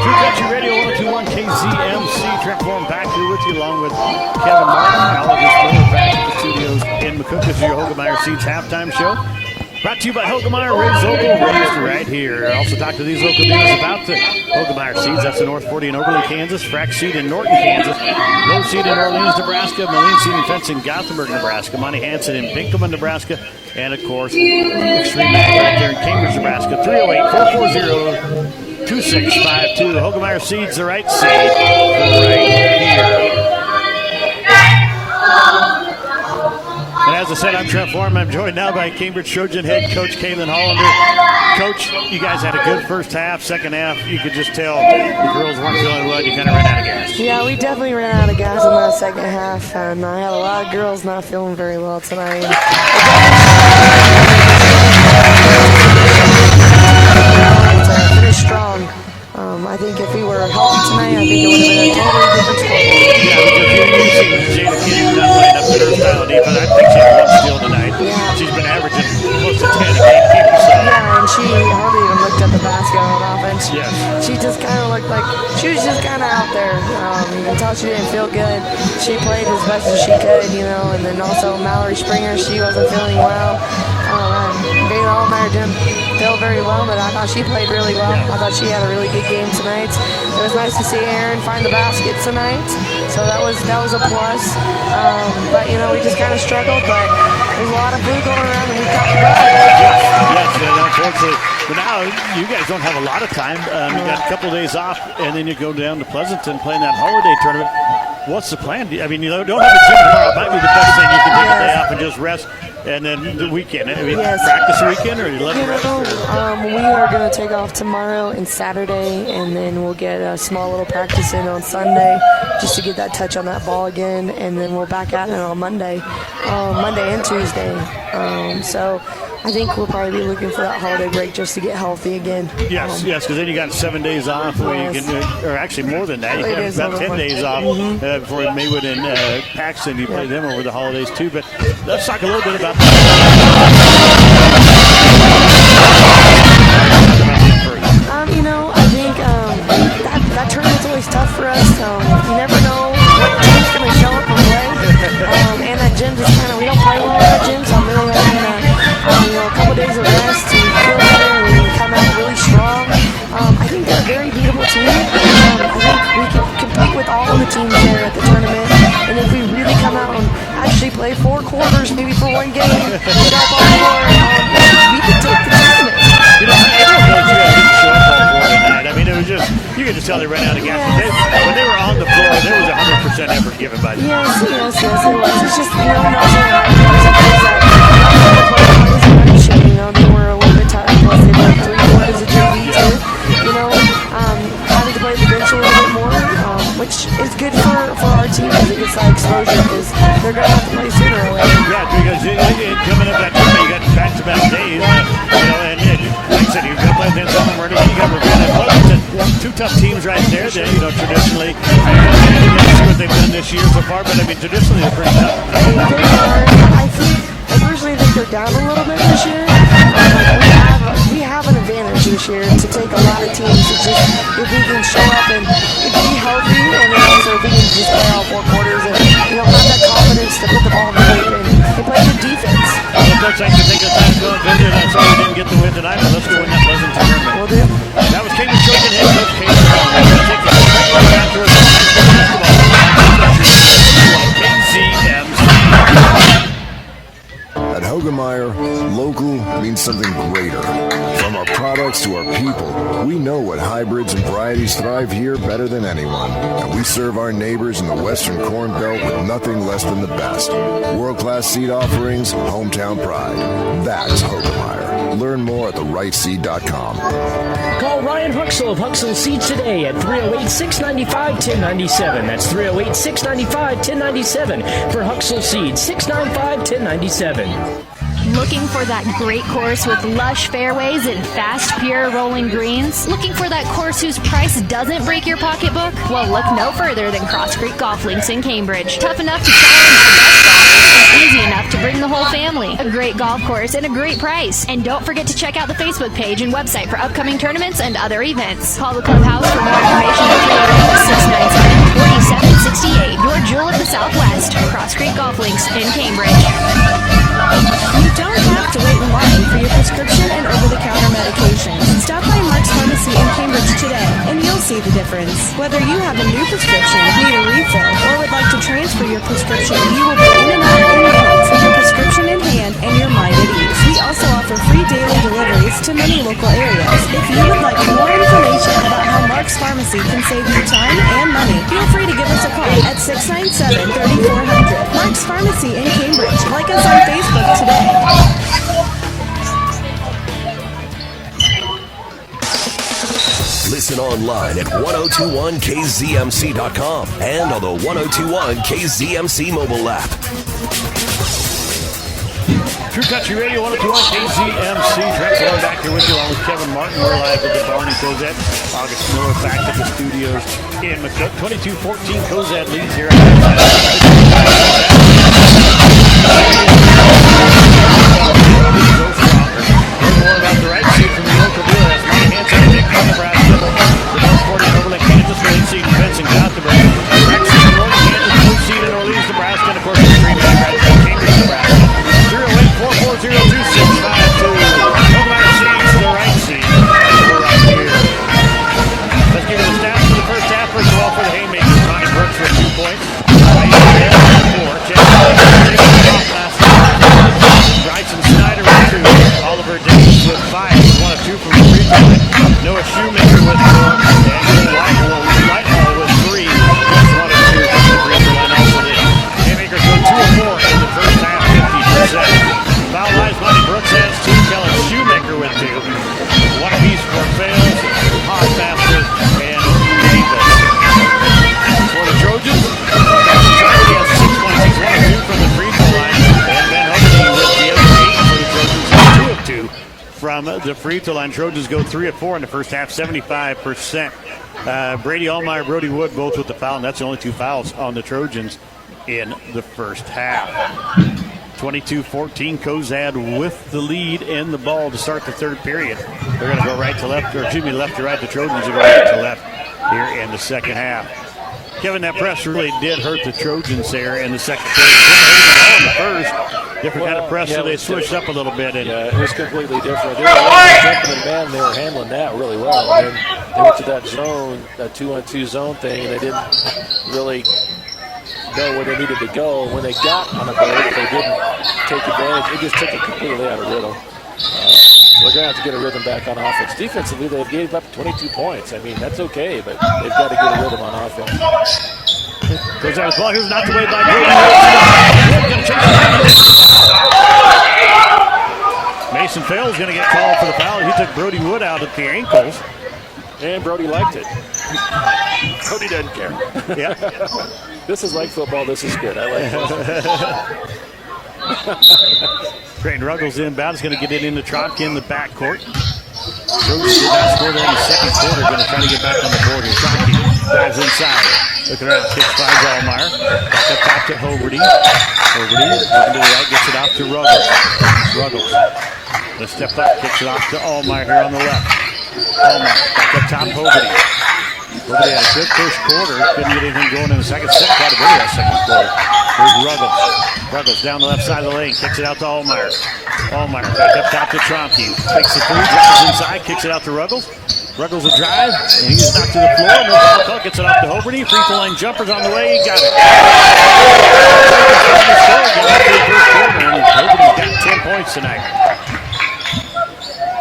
True Country Radio 1021 KZMC. Trent Warren back here with you along with Kevin Martin. Alex Miller back at the studios in McCook. This is your Hogemeyer Seeds halftime show. Brought to you by Hogemeyer, raised local, raised right here. Also talk to these local dealers about the Hogemeyer Seeds. That's in North 40 in Oberlin, Kansas. Frack Seed in Norton, Kansas. Low Seed in Orleans, Nebraska. Moline Seed and Fence in Gothenburg, Nebraska. Monty Hansen in Pinkelman, Nebraska. And, of course, Extreme Mag right there in Cambridge, Nebraska. 308-440-2652. The Hogemeyer Seeds, the right seed right here. And as I said, I'm Trent Foreman. I'm joined now by Cambridge Trojan head coach Kaylin Hollander. Coach, you guys had a good first half. Second half, you could just tell the girls weren't feeling well. You kind of ran out of gas. Yeah, we definitely ran out of gas in that second half, and I had a lot of girls not feeling very well tonight. To finish strong. I think if we were healthy tonight, I think it would have been a totally different score. Yeah, because you've seen Jada Kidd not playing up to her style of defense. I think she had one steal tonight. Yeah. She's been averaging close to 10 a game. Keep herself. Yeah, and she hardly even looked at the basket on offense. Yes. She just kind of looked like she was just kind of out there. You can tell she didn't feel good. She played as best as she could, you know, and then also Mallory Springer, she wasn't feeling well. Bailey Allmeyer didn't feel very well, but I thought she played really well. I thought she had a really good game tonight. It was nice to see Aaron find the basket tonight, so that was a plus. But you know, we just kind of struggled, but there's a lot of food going around, and we caught the ball. Yes, and unfortunately, but now you guys don't have a lot of time. You got a couple of days off, and then you go down to Pleasanton playing that holiday tournament. What's the plan? I mean, you don't have a gym tomorrow. It might be the best thing. You can take a day off and just rest. And then the weekend. I mean, practice the weekend, or you let the rest? We are going to take off tomorrow and Saturday, and then we'll get a small little practice in on Sunday just to get that touch on that ball again, and then we'll back at it on Monday and Tuesday. So I think we'll probably be looking for that holiday break just to get healthy again. Yes, because then you got 7 days off, where you can, or actually more than that. You have about 10 days off before Maywood and Paxton. You play them over the holidays too. But let's talk a little bit about you know, I think that tournament's always tough for us. You never know what team's going to show up and play. And that gym just kind of, we don't play well in that gym, so I'm really hoping that, a couple days of rest to feel better and we can come out really strong. I think they're a very beatable team. I think we can compete with all of the teams there at the tournament. And if we really come out and actually play 4 quarters, maybe for one game, we can take the tournament. tell they ran out of gas. When they were on the floor, there was 100% effort given by them. Yes, it was. It's just, no one knows how they were a little bit tired. Plus, they played 3 quarters of JV too. Having to play the bench a little bit more, which is good for our team because it gets that exposure because they're going to have to play sooner or later. Yeah, because coming up that tournament, you got back-to-back days. And like I said, you've got to play against someone where you got Ravenna and Pleasanton. 2 tough teams right there that, traditionally, see what they've done this year so far, but I mean, traditionally they're pretty tough. I personally think they're down a little bit this year. We have an advantage this year to take a lot of teams. It's just if we can show up and be healthy, and then also if we can just play all 4 quarters and have that confidence to put the ball in the hoop and play good defense. Well, Coach, I can take the time to go and visit. I'm sorry we didn't get the win tonight, but let's go win that Pleasanton tournament. We'll do. That was Cambridge Trojan head coach Kate. We're going to take the second look after high school basketball. At Hogemeyer, local means something greater. From our products to our people, we know what hybrids and varieties thrive here better than anyone. And we serve our neighbors in the Western Corn Belt with nothing less than the best. World-class seed offerings, hometown pride. That's Hogemeyer. Learn more at therightseed.com. Call Ryan Huxell of Huxell Seeds today at 308-695-1097. That's 308-695-1097 for Huxell Seeds, 695-1097. Looking for that great course with lush fairways and fast, pure rolling greens? Looking for that course whose price doesn't break your pocketbook? Well, look no further than Cross Creek Golf Links in Cambridge. Tough enough to challenge the best golfers and easy enough to bring the whole family. A great golf course and a great price. And don't forget to check out the Facebook page and website for upcoming tournaments and other events. Call the clubhouse for more information at 308-697-4768. Your jewel of the Southwest, Cross Creek Golf Links in Cambridge. You don't have to wait in line for your prescription and over-the-counter medications. Stop by Mark's Pharmacy in Cambridge today, and you'll see the difference. Whether you have a new prescription, need a refill, or would like to transfer your prescription, you will be in and out in minutes with your prescription in hand and your mind at ease. We also offer free daily deliveries to many local areas. If you would like more information about how Mark's Pharmacy can save you time and money, feel free to give us a call at 697-3400. Mark's Pharmacy in Cambridge. Like us on Facebook today. Listen online at 1021kzmc.com and on the 1021 KZMC mobile app. True Country Radio, 1021 KZMC. Trent Floyd back here with you along with Kevin Martin. We're live with the Barney Cozad. August Miller back at the studios in McCook. 22-14 Cozad leads here. More about the right seed from the local dealer. That's Monahan, Nick from Nebraska. The North Forty, Overland, Kansas, right seed, Benson, Gothenburg. Right seed, North Kansas, blue seed in Orleans, Nebraska, and of course the green seed, right seed, Cambridge, Nebraska. 308-440-2652. Hogemeyer Seeds, the right seed. We're right here. Let's give you the stats for the first half. First of all, for the Haymakers, Ronnie Brooks with 2 points. Right there, 4. Bryson Snyder with 2. Oliver Davis with 5. He's 1 of 2 from the free throw line. Noah Shoemaker with 4. And Whitehall with 3. He's 1 of 2 from the free throw line also did. Haymakers with 2 of 4 in the first half, 50%. Foul lines, Monty Brooks has 2. Kellen Shoemaker with 2. 1 apiece for Fails, Hogmaster, and Davis. For the Trojans, he has 6 points. He's 1 of 2 from the free throw line. And Ben Hoberty with the other 8 for the Trojans. 2 of 2 from the free throw line. Trojans go 3 of 4 in the first half, 75%. Brady Allmeyer, Brody Wood both with the foul, and that's the only 2 fouls on the Trojans in the first half. 22-14, Cozad with the lead and the ball to start the third period. They're going to go right to left, or excuse me, left to right. The Trojans are going right to left here in the second half. Kevin, that press really did hurt the Trojans there in the second period. In the first, different kind of press, so they switched up a little bit. And it was completely different. They were jumping in man, they were handling that really well. And then they went to that zone, that 2-on-2 zone thing, and they didn't really know where they needed to go. When they got on a break, they didn't take advantage. It just took it completely out of rhythm. They're going to have to get a rhythm back on offense. Defensively, they've gave up 22 points. I mean, that's okay, but they've got to get a rhythm on offense. Goes out of the ball. Here's knocked away by Brody. Mason Fails going to get called for the foul. He took Brody Wood out at the ankles. And Brody liked it. Brody doesn't care. Yeah. This is like football. This is good. I like it. Creighton Ruggles inbound. Is going to get it into Trotkin in the backcourt. Trojans did not score there in the second quarter. Going to try to get back on the board here. Trotkin dives inside. Looking around. Kicks finds Allmeyer. Back up top to Hoberty. Hoberty looking to the right. Gets it off to Ruggles. Ruggles. Let's step up. Kicks it off to Allmeyer here on the left. Allmeyer. Back up top Hoberty. Hoberty had a good first quarter. Couldn't get anything going in the second. Set quite a bit of that second quarter. Here's Ruggles. Ruggles down the left side of the lane. Kicks it out to Allmeyer. Allmeyer back up top to Tromke. Takes the three. Drives inside. Kicks it out to Ruggles. Ruggles a drive. And he's knocked to the floor. No foul call. Gets it off to Hoberty. Free throw line jumpers on the way. He got it. Hoberty's got 10 points tonight.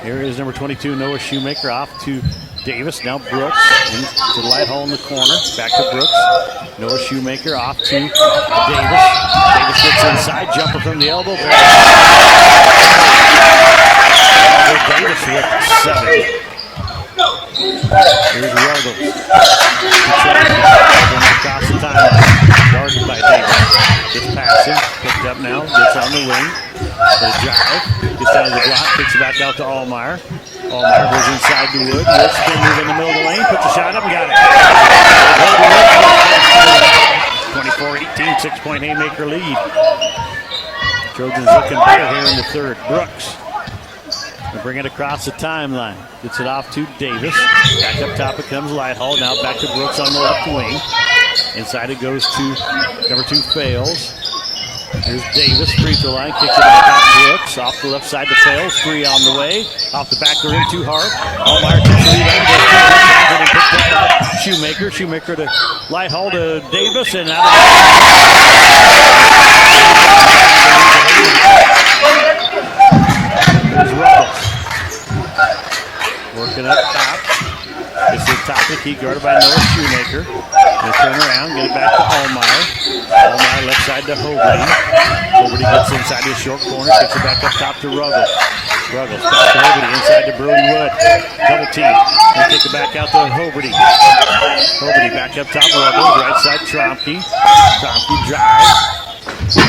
Here is number 22, Noah Shoemaker, off to Davis. Now Brooks into the light hole in the corner. Back to Brooks. Noah Shoemaker off to Davis. Davis gets inside. Jumper from the elbow. Davis with 7. Here's Ruggles. Across the timeline. Guarded by Davis. Gets past him. Picked up now. Gets on the wing. They drive. Gets down to the block. Kicks it back out to Allmeyer. Allmeyer goes inside to Wood. Wood's going to move in the middle of the lane. Puts a shot up and got it. 24-18. 6-point Haymaker lead. Trojans looking better here in the third. Brooks. They bring it across the timeline. Gets it off to Davis. Back up top it comes Lighthall. Now back to Brooks on the left wing. Inside it goes to number 2 Fails. Here's Davis, free throw line, kicks it back out to Brooks. Off the left side to Fails, 3 on the way. Off the back, they're in too hard. Allmeyer takes the rebound, goes to Shoemaker. Shoemaker to Lighthall to Davis, and out of There's Ruggles. Working up top. It's the top of the key, guarded by Noah Shoemaker. They turn around, get it back to Allmeyer. Allmeyer left side to Hoberty. Hoberty gets inside his short corner, kicks it back up top to Ruggles. Ruggles back to Hoberty, inside to Brody Wood. Double team. They kick it back out to Hoberty. Hoberty back up top, Ruggles. Right side, Tromke. Tromke drive.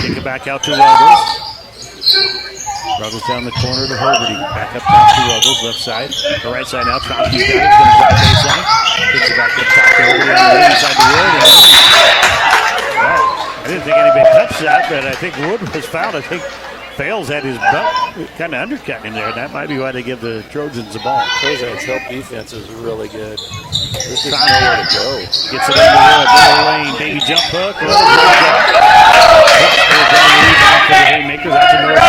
Kick it back out to Ruggles. Ruggles down the corner to Hoberty. Back up top to Ruggles, left side. The right side now, Tromke's got it. Going to drive baseline. Kicks it back up top to Hoberty on the right side to Wood. Well, I didn't think anybody touched that, but I think Wood was fouled. I think Fails had his butt kind of undercut in there, and that might be why they give the Trojans the ball. Cozad's help defense is really good. There's just nowhere to go. Gets it into Wood, middle lane, baby jump hook. For the Haymakers, that's a North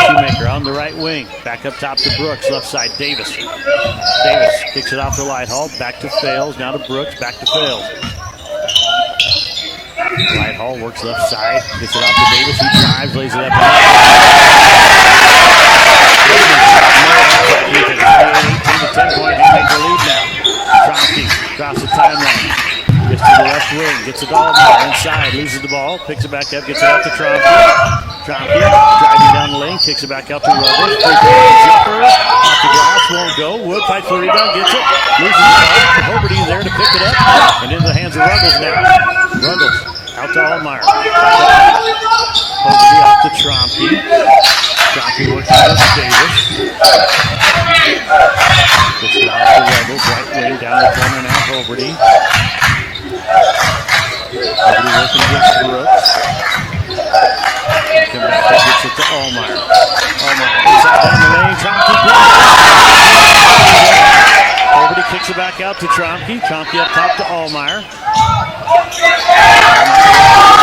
Shoemaker on the right wing. Back up top to Brooks, left side, Davis. Davis kicks it off to Lighthall, back to Fails, now to Brooks, back to Fails. Lighthall works left side, gets it off to Davis, he drives, lays it up. 10-point Haymaker lead now. Tromke drops the timeline. Gets to the left wing, gets it all inside, loses the ball, picks it back up, gets it out to Tromke. Tromke driving down the lane, kicks it back out to Ruggles. Jumper off the glass, won't go. Wood fights for the rebound, gets it, loses the ball. Hoberty's there to pick it up, and into the hands of Ruggles now. Ruggles out to Allmeyer. Hoberty off to Tromke. Tromke works against Davis. Gets it out to Ruggles, right wing down the corner now. Hoberty. Hoberty working against Brooks. Come back and gets it to Allmeyer. Allmeyer inside down the lane. Tromke. Hoberty kicks it back out to Tromke. Tromke up top to Allmeyer.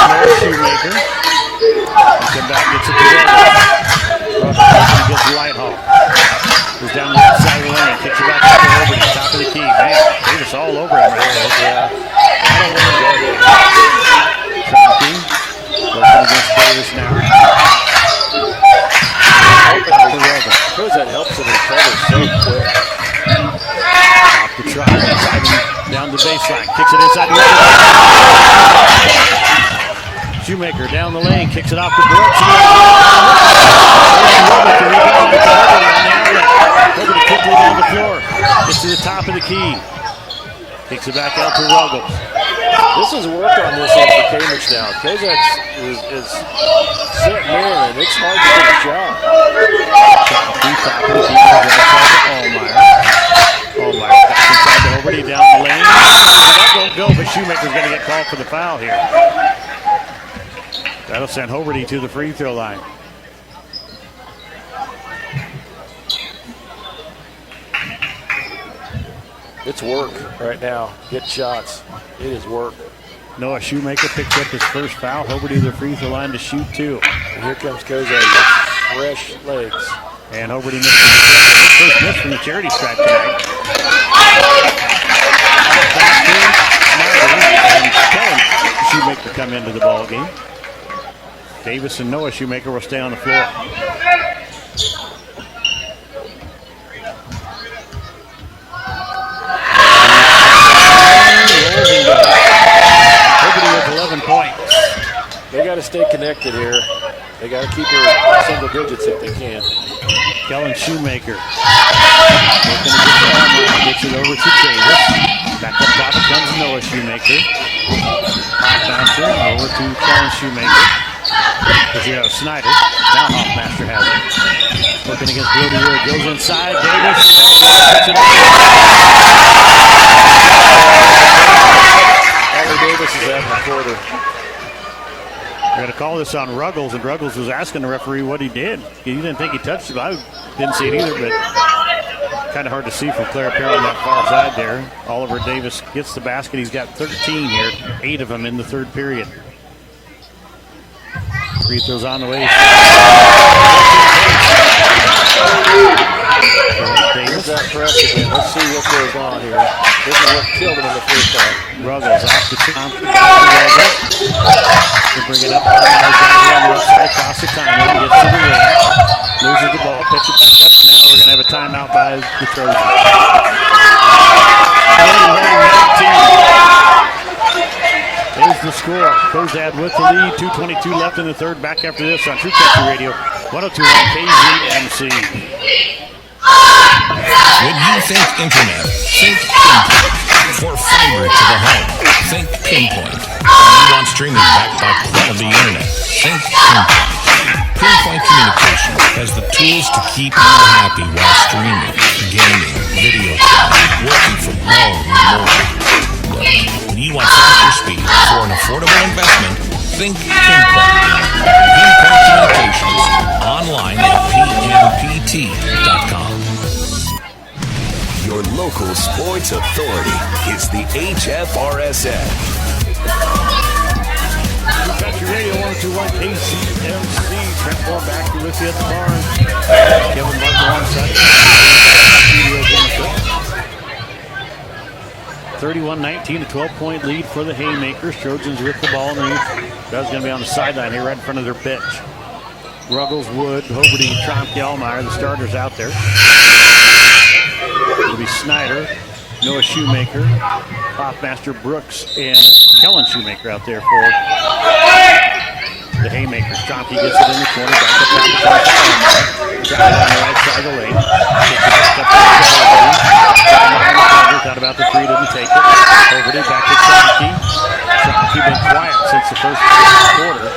Noah Shoemaker. Come back, gets it to Ruggles. Ruggles gets Lighthall. Goes down the left side of the lane. Kicks it back out to Hoberty. Top of the key. Man, Davis all over him right there. Yeah. Tromke working against Davis now. Shoemaker down the lane, kicks it off to Brooks. Hoberty quickly down the floor. Gets to the top of the key. Kicks it back out to Ruggles. This is work on this end for Cambridge now. Cozad is sitting in, and it's hard to get a shot. Top of the key, Allmeyer back inside to Hoberty down the lane. That won't go, but Shoemaker's going to get called for the foul here. That'll send Hoberty to the free throw line. It's work right now. Get shots. It is work. Noah Shoemaker picks up his first foul. Hoberty to the free throw line to shoot 2. And here comes Cozad with fresh legs. And Hoberty missed his first miss from the charity stripe tonight. And Kellen Shoemaker come into the ball game. Davis and Noah Shoemaker will stay on the floor. Hoberty with 11 points. They got to stay connected here. They got to keep her single digits if they can. Kellen Shoemaker. Gets it over to Davis. Back up top it comes Noah Shoemaker. Hoffmaster over to Kellen Shoemaker. Because you have Snyder. Now Hoffmaster has it. Looking against Brody here. Goes inside. Davis. Ollie Davis is out in the quarter. We're going to call this on Ruggles, and Ruggles was asking the referee what he did. He didn't think he touched it. I didn't see it either, but kind of hard to see from Claire Perry on that far side there. Oliver Davis gets the basket. He's got 13 here, 8 of them in the third period. Free throws on the way. Here's that press again. Let's see what goes on here. This is what killed him in the first half. Ruggles off the top. To bring it up. On the left side, across the timeline. Gets to the rim. Loses the ball. Pitch it back up. Now we're going to have a timeout by the Trojans. 21-19. There's the score. Cozad with the lead. 2:22 left in the third. Back after this on True Country Radio. 102.1 KZMC. When you think internet, think Pinpoint. For fiber to the home, think Pinpoint. When you want streaming backed by quality internet, think Pinpoint. Pinpoint Communication has the tools to keep you happy while streaming, gaming, video chatting, working from home, and more. But when you want faster speed for an affordable investment, think Pinpoint. Pinpoint Communications. Online at pmpt.com. Your local sports authority is the HFRSN. Country Radio 102.1 KCMC. Trent Moore back to with you at the barn. Kevin Martin alongside. 31-19, a 12-point lead for the Haymakers. Trojans with the ball. That's going to be on the sideline here right in front of their pitch. Ruggles, Wood, Hoberty, Tromke, Allmeyer, the starters out there. It'll be Snyder, Noah Shoemaker, Hoffmaster, Brooks, and Kellen Shoemaker out there for the Haymakers. Tromke gets it in the corner, back up top to Allmeyer. Got it on the right side of the lane. Gets it back up to Hoberty. Thought about the three, didn't take it. Hoberty back to Tromke. Tromke been quiet since the first quarter.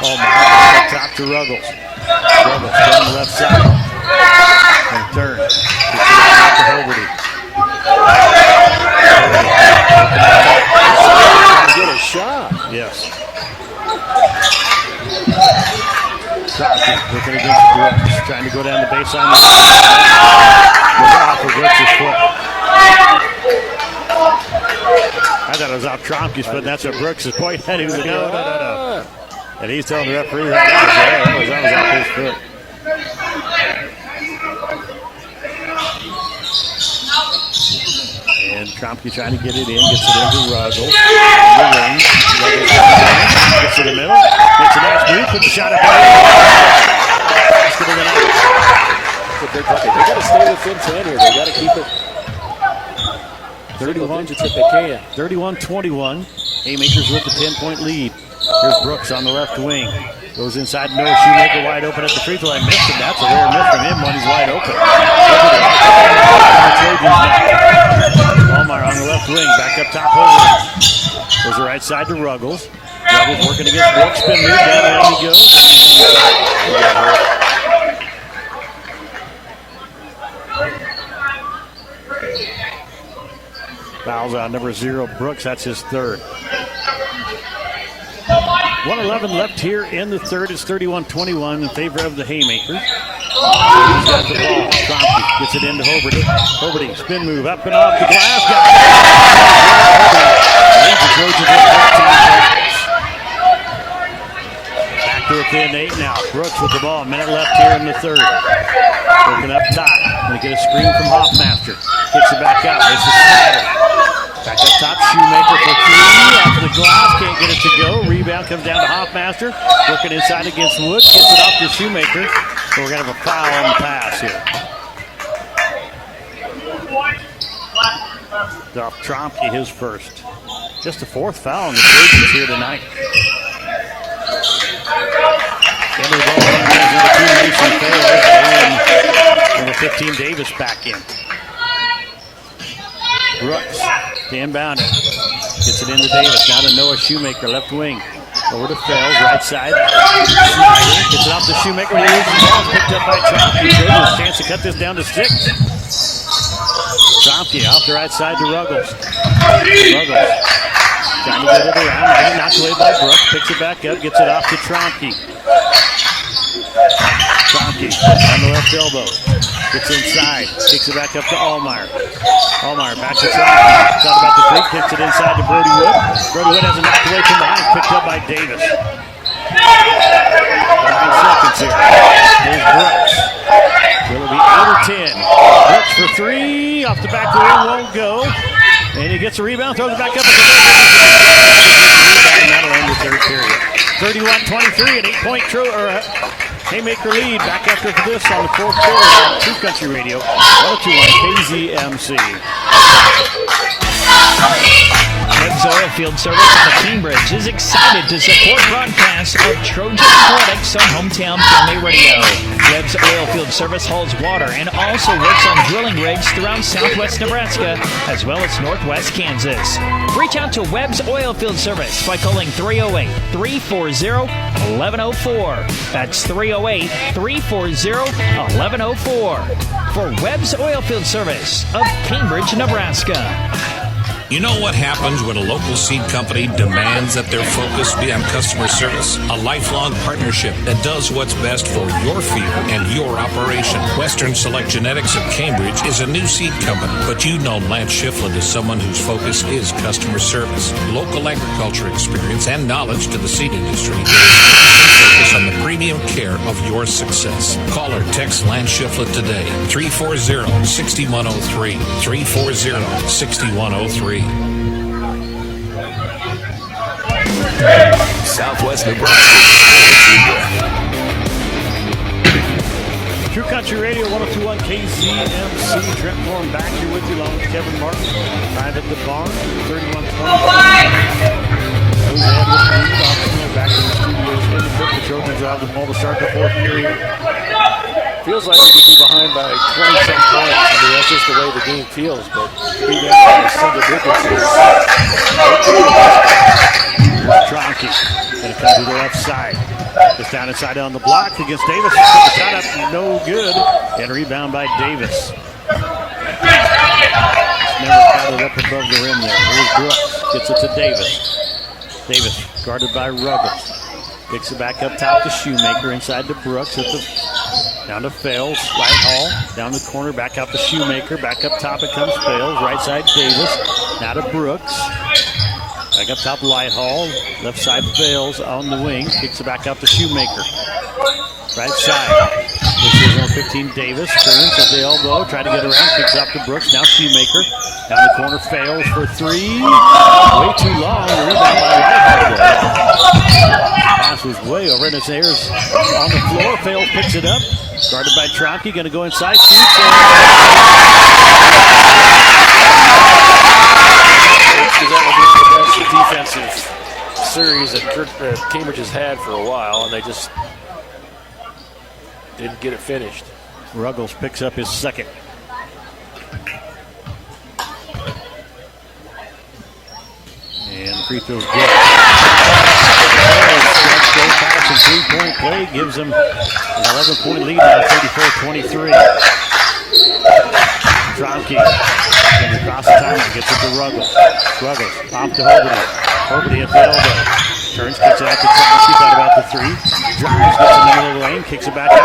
Allmeyer up top to Ruggles. Ruggles down the left side. And turn. Gets it back to Hoberty. Get a shot. Yes. Tromke looking against Brooks. Trying to go down the baseline. Was off of Brooks' foot. I thought it was off Tromke's foot. That's what Brooks is pointing at. He was like, no. And he's telling the referee that was off his foot. And Tromke trying to get it in, gets it into Ruggles. Gets to the middle, makes a nice move, puts the shot up. They got to stay within 10 here. They got to keep it. 31-21. Haymakers with the 10-point lead. Here's Brooks on the left wing. Goes inside Noah Shoemaker wide open at the free throw line. Missed him. That's a rare miss from him when he's wide open. Allmeyer on the left wing. Back up top over. Goes the right side to Ruggles. Ruggles working against Brooks. Spin move. Down he goes. Fouls on number 0, Brooks. That's his third. 1:11 left here in the third. It's 31-21 in favor of the Haymakers. He's got the ball. Trompke gets it into Hoberty. Hoberty, spin move up and off the glass. Leads the Trojans with 13 points. Back to within 8 now. Brooks with the ball. A minute left here in the third. Working up top. Going to get a screen from Hoffmaster. Kicks it back out. This is Snyder. Back up top, Shoemaker for 3. Off the glass, can't get it to go. Rebound comes down to Hoffmaster. Working inside against Wood. Gets it off to Shoemaker. So we're going to have a foul on the pass here. Off Trompke, his first. Just the 4th foul on the Trojans here tonight. End of the ball, number 15, Davis back in. Brooks to inbound it. Gets it into Davis. Now to Noah Shoemaker, left wing. Over to Fells, right side. Snyder gets it off to Shoemaker. He loses the ball. Picked up by Trompke. Trojans chance to cut this down to 6. Trompke off the right side to Ruggles. Ruggles trying to get it around. Knocked away by Brooks. Picks it back up. Gets it off to Trompke. Trompke on the left elbow. Gets inside. Kicks it back up to Allmeyer. Allmeyer back to Trompke. Thought about the freak. Kicks it inside to Brody Wood. Brody Wood has a knocked away from behind. Picked up by Davis. 9 seconds here. Here's Brooks. Will it be 8 or 10? Brooks for 3. Off the back of the rim. Won't go. And he gets a rebound. Throws it back up. That'll end the third period. 31-23, an 8-point Haymaker lead. Back after this on the 4th quarter on True Country Radio. 102 on KZMC. Webb's Oilfield Service out of Cambridge is excited to support broadcasts of Trojan Athletics on Hometown Family Radio. Webb's Oilfield Service hauls water and also works on drilling rigs throughout southwest Nebraska as well as northwest Kansas. Reach out to Webb's Oilfield Service by calling 308-340-1104. That's 308-340-1104 for Webb's Oilfield Service of Cambridge, Nebraska. You know what happens when a local seed company demands that their focus be on customer service? A lifelong partnership that does what's best for your field and your operation. Western Select Genetics of Cambridge is a new seed company, but you know Lance Shiflett is someone whose focus is customer service, local agriculture experience, and knowledge to the seed industry. Focus on the premium care of your success. Call or text Lance Shiflett today, 340-6103, 340-6103. Southwest Nebraska. True Country Radio, 102.1 KZMC. Trent Warren back here with you along with Kevin Martin. Live at the barn, 31-20. Back in the studios in the book. The Trojans have the ball to start the 4th period. Feels like we could be behind by 20-some points. I mean, that's just the way the game feels, but be down by single digits here. Trompke going to come to the left side. Just down inside on the block against Davis. Put the shot up, no good. And a rebound by Davis. Just never got it up above the rim there. Here's Brooks. Gets it to Davis. Davis guarded by Ruggles. Picks it back up top to Shoemaker. Inside to Brooks. Down to Fales. Right hall. Down the corner. Back out to Shoemaker. Back up top it comes Fales. Right side Davis. Now to Brooks. Back up top Lighthall. Left side Fales on the wing. Kicks it back out to Shoemaker. Right side. This is number 15 Davis. Turns at the elbow. Try to get around. Kicks out to Brooks. Now Shoemaker. Down the corner. Fales for 3. Way too long. The rebound by Lighthall. Pass was way over. And it's airs on the floor. Fales picks it up. Guarded by Trompke. Going to go inside. Shoots. series that Cambridge has had for a while, and they just didn't get it finished. Ruggles picks up his second. And free throw's good. Pass and three-point play gives them an 11-point lead now, 34-23. Tromke across the timeline, gets it to Ruggles. Ruggles off to Hoberty. Hoberty at the elbow. Turns, kicks it out to Tromke. Thought about the three. Drives, gets in the middle of the lane, kicks it back out.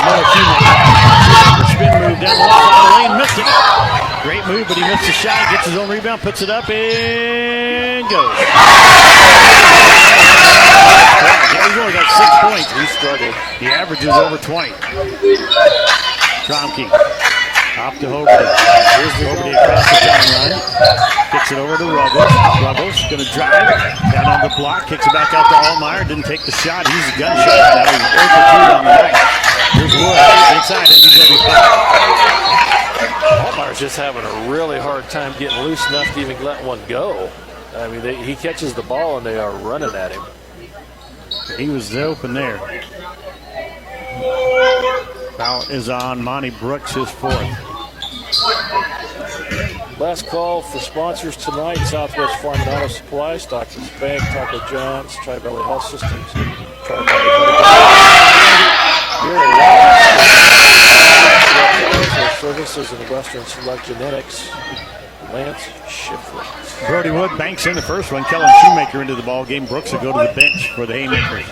Ruggles spin move down the left side of the lane, missed it. Great move, but he missed the shot. Gets his own rebound, puts it up, and goes. He's only got 6 points. He struggled. The average is over 20. Tromke off to Hoberty. Here's Hoberty across the timeline. Kicks it over to Ruggles. Ruggles going to drive down on the block. Kicks it back out to Allmeyer. Didn't take the shot. He's a gun shot right now. He's over 2 on the night. Here's Wood inside, and he's going to be fouled. Allmeyer's just having a really hard time getting loose enough to even let one go. I mean, he catches the ball, and they are running at him. He was open there. Foul is on Monty Brooks, his fourth. Last call for sponsors tonight: Southwest Farm and Auto Supply, Stockton's Bank, Taco John's, Tri-Valley Health Systems, Services and Western Select Genetics. Lance Shiflett. Brody Wood banks in the first one. Kellen Shoemaker into the ball game. Brooks will go to the bench for the Haymakers.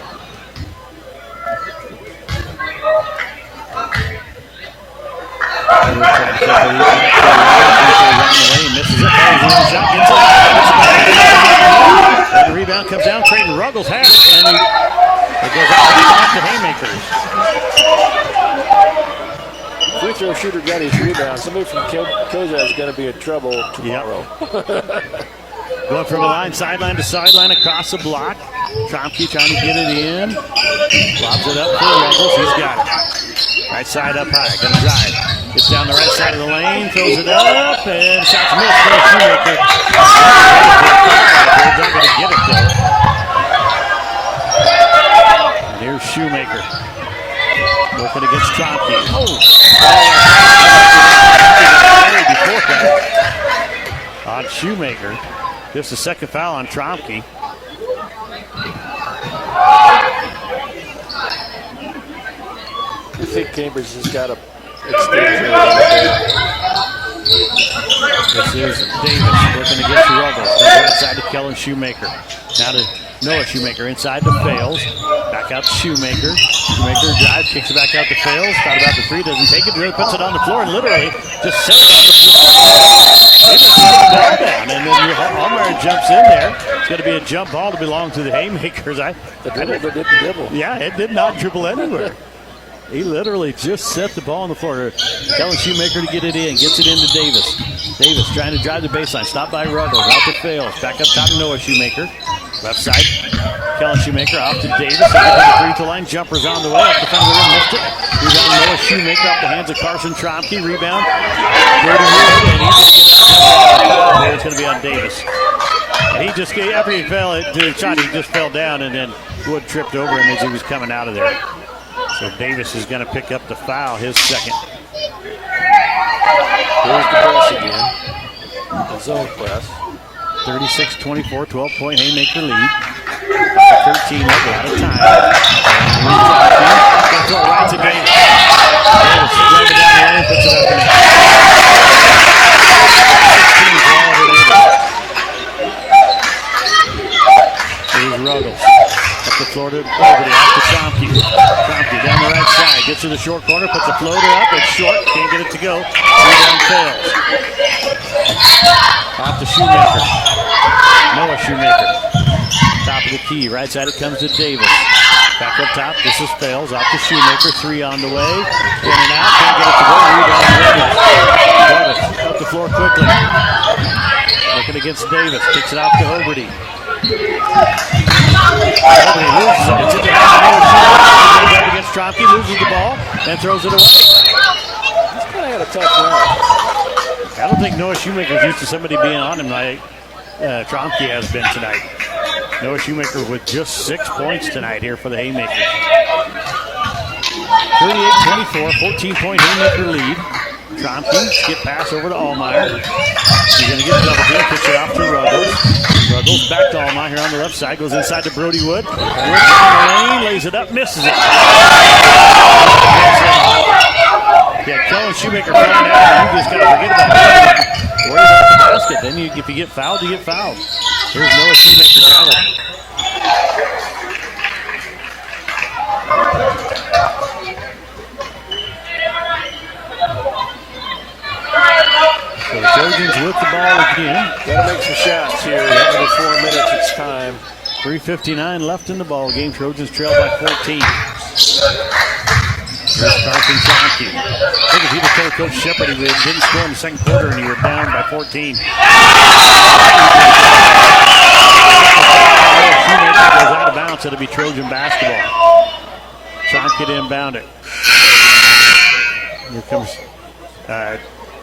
And the rebound comes down. Creighton Ruggles has it, and it goes out to Haymakers. Free throw shooter got his rebound. Somebody from Cozad is going to be in trouble tomorrow. Yep. Going from the line, sideline to sideline across the block. Tromke trying to get it in. Lobs it up for Ruggles. He's got it. Right side up high. Going to drive. Gets down the right side of the lane. Throws it up. And shots missed for Shoemaker. They're not going to get it though. And here's Shoemaker. Working against Tromke. On Shoemaker. This is the second foul on Tromke. I think Cambridge has got to extend it. This is Davis working against Ruggles. Right side to Kellen Shoemaker. Now to Noah Shoemaker inside to Fails. Back out to Shoemaker. Shoemaker drives, kicks it back out to Fails. Thought about the three, doesn't take it. Really puts it on the floor and literally just sets it on the floor. They just set the ball down, and then Allmeyer jumps in there. It's going to be a jump ball to belong to the Haymakers. The dribble didn't dribble. Yeah, it did not dribble anywhere. He literally just set the ball on the floor. Kellen Shoemaker to get it in. Gets it into Davis. Davis trying to drive the baseline. Stopped by Ruggles. Out to Fails. Back up top to Noah Shoemaker. Left side. Kellen Shoemaker off to Davis. At the free-throw line. Jumper's on the way. Up the front of the rim. Missed it. Rebound Noah Shoemaker off the hands of Carson Tromke. Rebound. And it's going to be on Davis. And he just, after he fell to the shot, he just fell down, and then Wood tripped over him as he was coming out of there. So Davis is going to pick up the foul, his second. Here's the press again. The zone press. 36-24, 12-point Haymaker lead. 13 up, a lot of time. Going to throw it right to Davis. Davis driving down the lane, puts it up in the Here's Ruggles. Up the floor to Hoberty, off to Tromke. Tromke down the right side, gets to the short corner, puts a floater up, it's short, can't get it to go. Rebound fails. Off to Shoemaker. Noah Shoemaker. Top of the key, right side it comes to Davis. Back up top, this is Fails, off to Shoemaker, three on the way. In and out, can't get it to go, rebound Ruggles. Up the floor quickly. Looking against Davis, kicks it off to Hoberty. Hoberty loses it. It's in the hand against Tromke, loses the ball, and throws it away. He's kind of had a tough run. I don't think Noah Shoemaker's used to somebody being on him like Tromke has been tonight. Noah Shoemaker with just 6 points tonight here for the Haymakers. 38-24, 14-point Haymaker lead. Tromke, skip pass over to Allmeyer. He's going to get a double team, kicks it off to Ruggles. Ruggles back to Allmeyer here on the left side, goes inside to Brody Wood. Wood down the lane, lays it up, misses it. Yeah, Kellen Shoemaker coming out, you just got to forget about it. Worry about the basket, then if you get fouled, you get fouled. Here's Noah Shoemaker traveling. So the Trojans with the ball again. Got to make some shots here. Under 4 minutes, it's time. 3:59 left in the ball game. Trojans trail by 14. Here's Carson Tromke. I think if he'd have told Coach Shepard he didn't score in the second quarter and he were down by 14. Shoemaker goes out of bounds. It'll be Trojan basketball. Tromke to inbound it. Here comes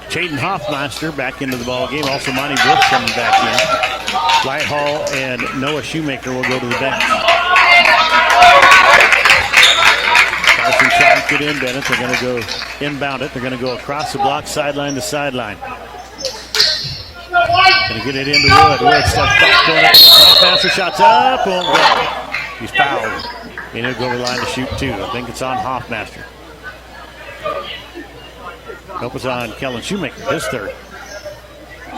Caden Hoffmeister back into the ball game. Also Monty Brooks coming back in. Whitehall and Noah Shoemaker will go to the bench. Carson Tromke inbound it. They're going to go inbound it. They're going to go across the block, sideline to sideline. Going to get it into Wood. Wood steps back, going up. Hoffmeister shots up. Won't go. He's fouled. And he'll go to the line to shoot two. I think it's on Hoffmeister. Nope, it's on Kellen Shoemaker, his third.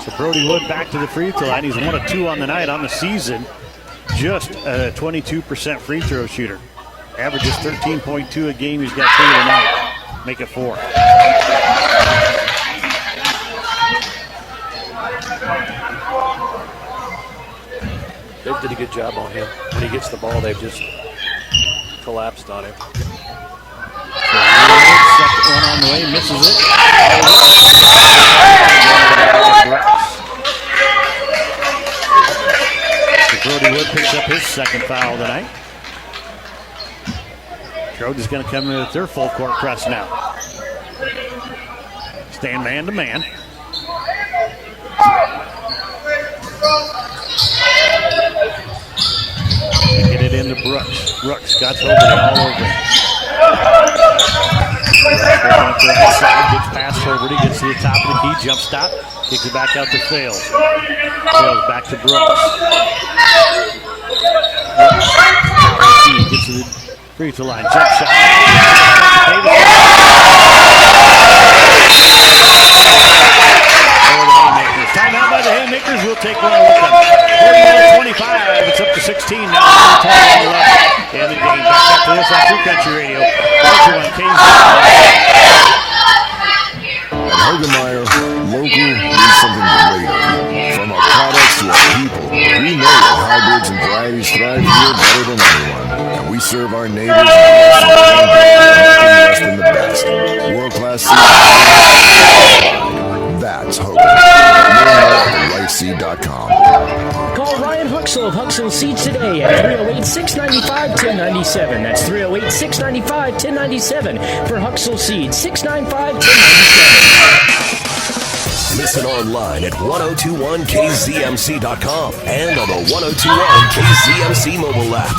So Brody Wood back to the free throw line. He's 1 of 2 on the night, on the season. Just a 22% free throw shooter. Averages 13.2 a game. He's got 3 tonight. Make it 4. They did a good job on him. When he gets the ball, they've just collapsed on him. Second one on the way, misses it. So Brody Wood picks up his second foul tonight. Trojans going to come in with their full court press now. Stand man to man. Get it into Brooks. Brooks got Hoberty all over him. Right side, gets past Hoberty, gets to the top of the key, jump stop, kicks it back out to Fales. Fales back to Brooks. Gets to the free throw line, jump shot. Timeout by the Haymakers. We'll take one with them. 41-25. It's up to 16 now. And the game back up to this on True Country Radio. At Hogemeyer, local means something greater. From our products to our people, we know that hybrids and varieties thrive here better than anyone. And we serve our neighbors and less than the best. World-class seed. That's Hogemeyer. RightSeed.com. Call Ryan Huxell of Huxell Seeds today at 308-695-1097. That's 308-695-1097 for Huxell Seeds, 695-1097. Listen online at 1021kzmc.com and on the 1021 KZMC mobile app.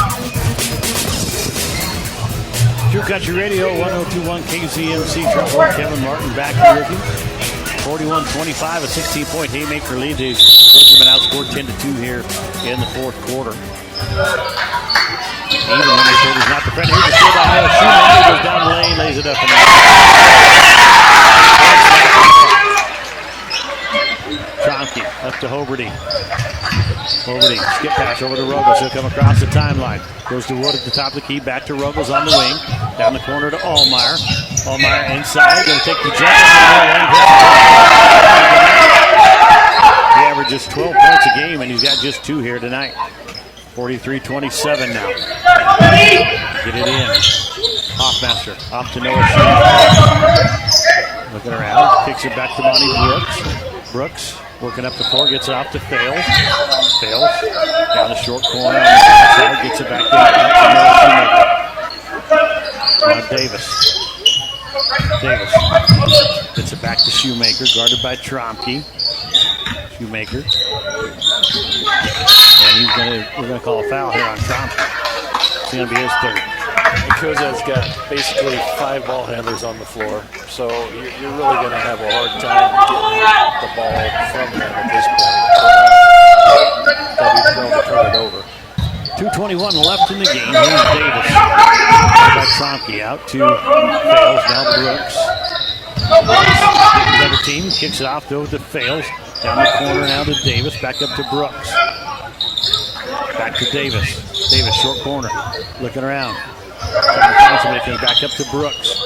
True Country Radio, 1021 KZMC. Trouble Kevin Martin back here with you. 41-25, a 16-point Haymaker lead. They've been outscored 10-2 here in the fourth quarter. Even when they say he's not the friend. Here's the steal by Noah Shoemaker. Goes down the lane, lays it up. Tromke up to Hoberty. Hoberty, skip pass over to Ruggles. He'll come across the timeline. Goes to Wood at the top of the key. Back to Ruggles on the wing. Down the corner to Allmeyer. Allmeyer inside. Going to take the jump. He averages 12 points a game, and he's got just 2 here tonight. 43-27 now. Get it in. Hoffmeister off to Noah Shoemaker. Looking around. Kicks it back to Monty Brooks. Brooks working up the floor. Gets it off to Fales. Fales down the short corner on the side. Gets it back in to Noah Shoemaker. Now Davis. Davis gets it back to Shoemaker, guarded by Tromke. Shoemaker we're going to call a foul here on Trump. It's going to be his third. And Cozad's got basically 5 ball handlers on the floor, so you're really going to have a hard time getting the ball from them at this point. They'll be prone to turn it over. 2:21 left in the game. Here's Davis. By Tromke out to Fails. Now Brooks. Another team kicks it off though to Fails. Down the corner now to Davis. Back up to Brooks. Back to Davis. Davis, short corner. Looking around. Back up to Brooks.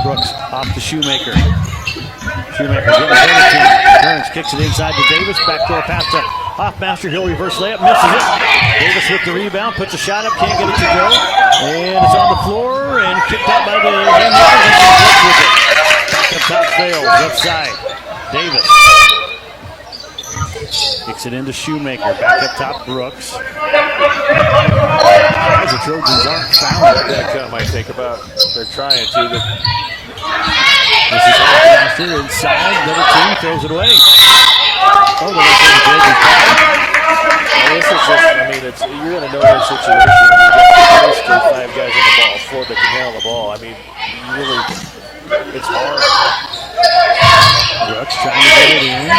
Brooks off to Shoemaker. Shoemaker getting the other team. Burns kicks it inside to Davis. Backdoor pass to Hoffmaster. He'll reverse layup. Misses it. Davis with the rebound. Puts a shot up. Can't get it to go. And it's on the floor. And kicked out by the Haymakers. Back up top Fails. Left side. Davis. Kicks it into Shoemaker. Back up top Brooks. The Trojans aren't fouling. That come, I think, about they're trying to. This is Hoffmaster inside. Another team throws it away. Oh, they're going to take the This is just, you're in a no-win situation when you get basically 5 guys on the ball, 4 that can handle the ball. It's hard. Brooks trying to get it in.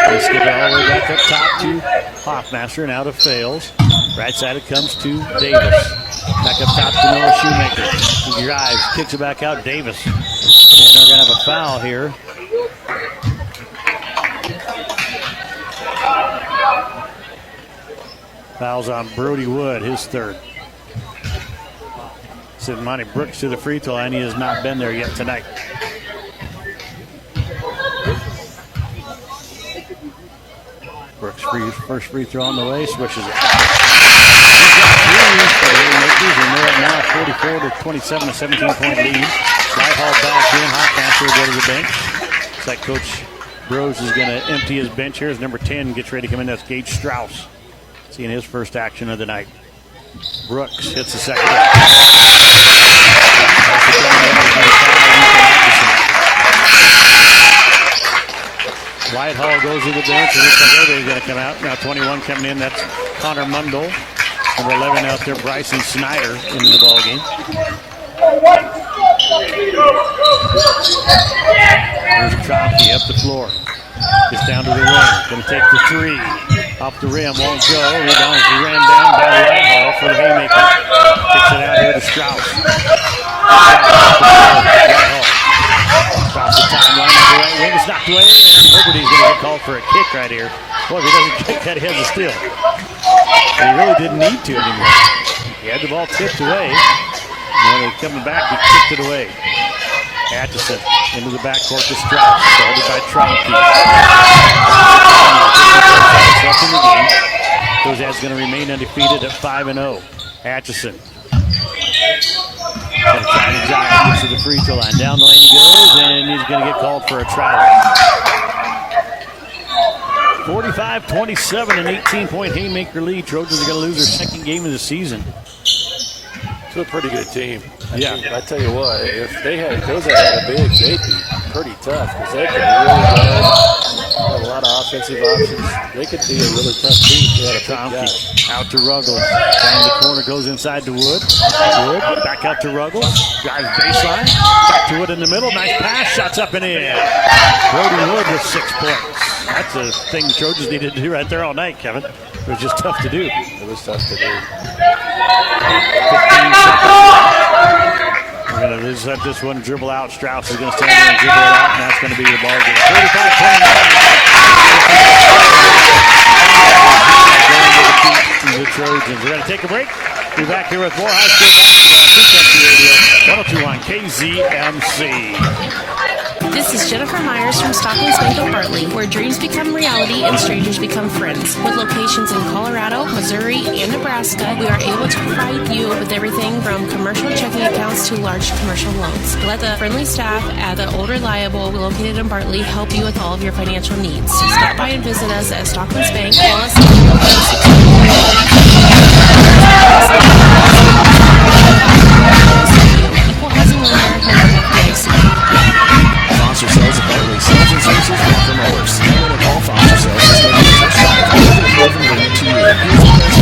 They skip it all the way back up top to Hoffmaster and out of Fails. Right side it comes to Davis. Back up top to Noah Shoemaker. He drives, kicks it back out. Davis. And they're going to have a foul here. Fouls on Brody Wood, his third. Sent Monty Brooks to the free throw line. He has not been there yet tonight. Brooks first free throw on the way, swishes it. He's got 3 for the Haymakers, and they're now 44 to 27, a 17-point lead. Whitehall back in. Hoffmaster will go to the bench. Looks like Coach Bros is going to empty his bench here as number 10 gets ready to come in. That's Gage Strauss. Seeing his first action of the night. Brooks hits the second. Whitehall goes to the bench. It looks like everybody's going to come out. Now 21 coming in. That's Connor Mundell. Number 11 out there, Bryson Snyder into the ballgame. There's Tromke up the floor. Gets down to the rim. Going to take the 3. Off the rim, won't go. Rebound is ran down by Whitehall for the Haymakers. Kicks it out here to Strauss. Across the timeline on the right wing. It's knocked away, and Hoberty's going to get called for a kick right here. Boy, if he doesn't kick that, he has a steal. But he really didn't need to anymore. He had the ball tipped away. And when they're coming back, he kicked it away. Atchison into the backcourt to Strauss. Started by Tromke. Left in the game. Cozad's going to remain undefeated at 5-0. Atchison. Going to try to drive. Gets to the free throw line. Down the lane he goes, and he's going to get called for a travel. 45-27, an 18-point Haymaker lead. Trojans are going to lose their second game of the season. It's a pretty good team. Yeah. I tell you what, if Cozad had a big, they'd be pretty tough because they can really have a lot of offensive options. They could be a really tough team. They had a Tromke out to Ruggles. Down the corner, goes inside to Wood. Wood back out to Ruggles. Drives baseline. Back to Wood in the middle. Nice pass. Shots up and in. Brody Wood with 6 points. That's a thing the Trojans needed to do right there all night, Kevin. It was just tough to do. It was tough to do. 15 seconds. We're going to just let this one dribble out. Strauss is going to stand there and dribble it out, and that's going to be the ball game. 35-29. The Trojans. We're going to take a break. We're back here with more high school basketball. 102 on KZMC. This is Jennifer Myers from Stockton Spank and Bartley, where dreams become reality and strangers become friends. With locations in Colorado, Missouri, and Nebraska, we are able to provide you with everything from commercial checking accounts to large commercial loans. Let the friendly staff at the Old Reliable, located in Bartley, help you with all of your financial needs. Stop by and visit us at Stockton Spank. Call us at Equal Housing Lender, FDIC. Foster Sales of Bartley Sales and Services for Promoters. Anyone at all Foster Sales is making a touch drive over the 2 years.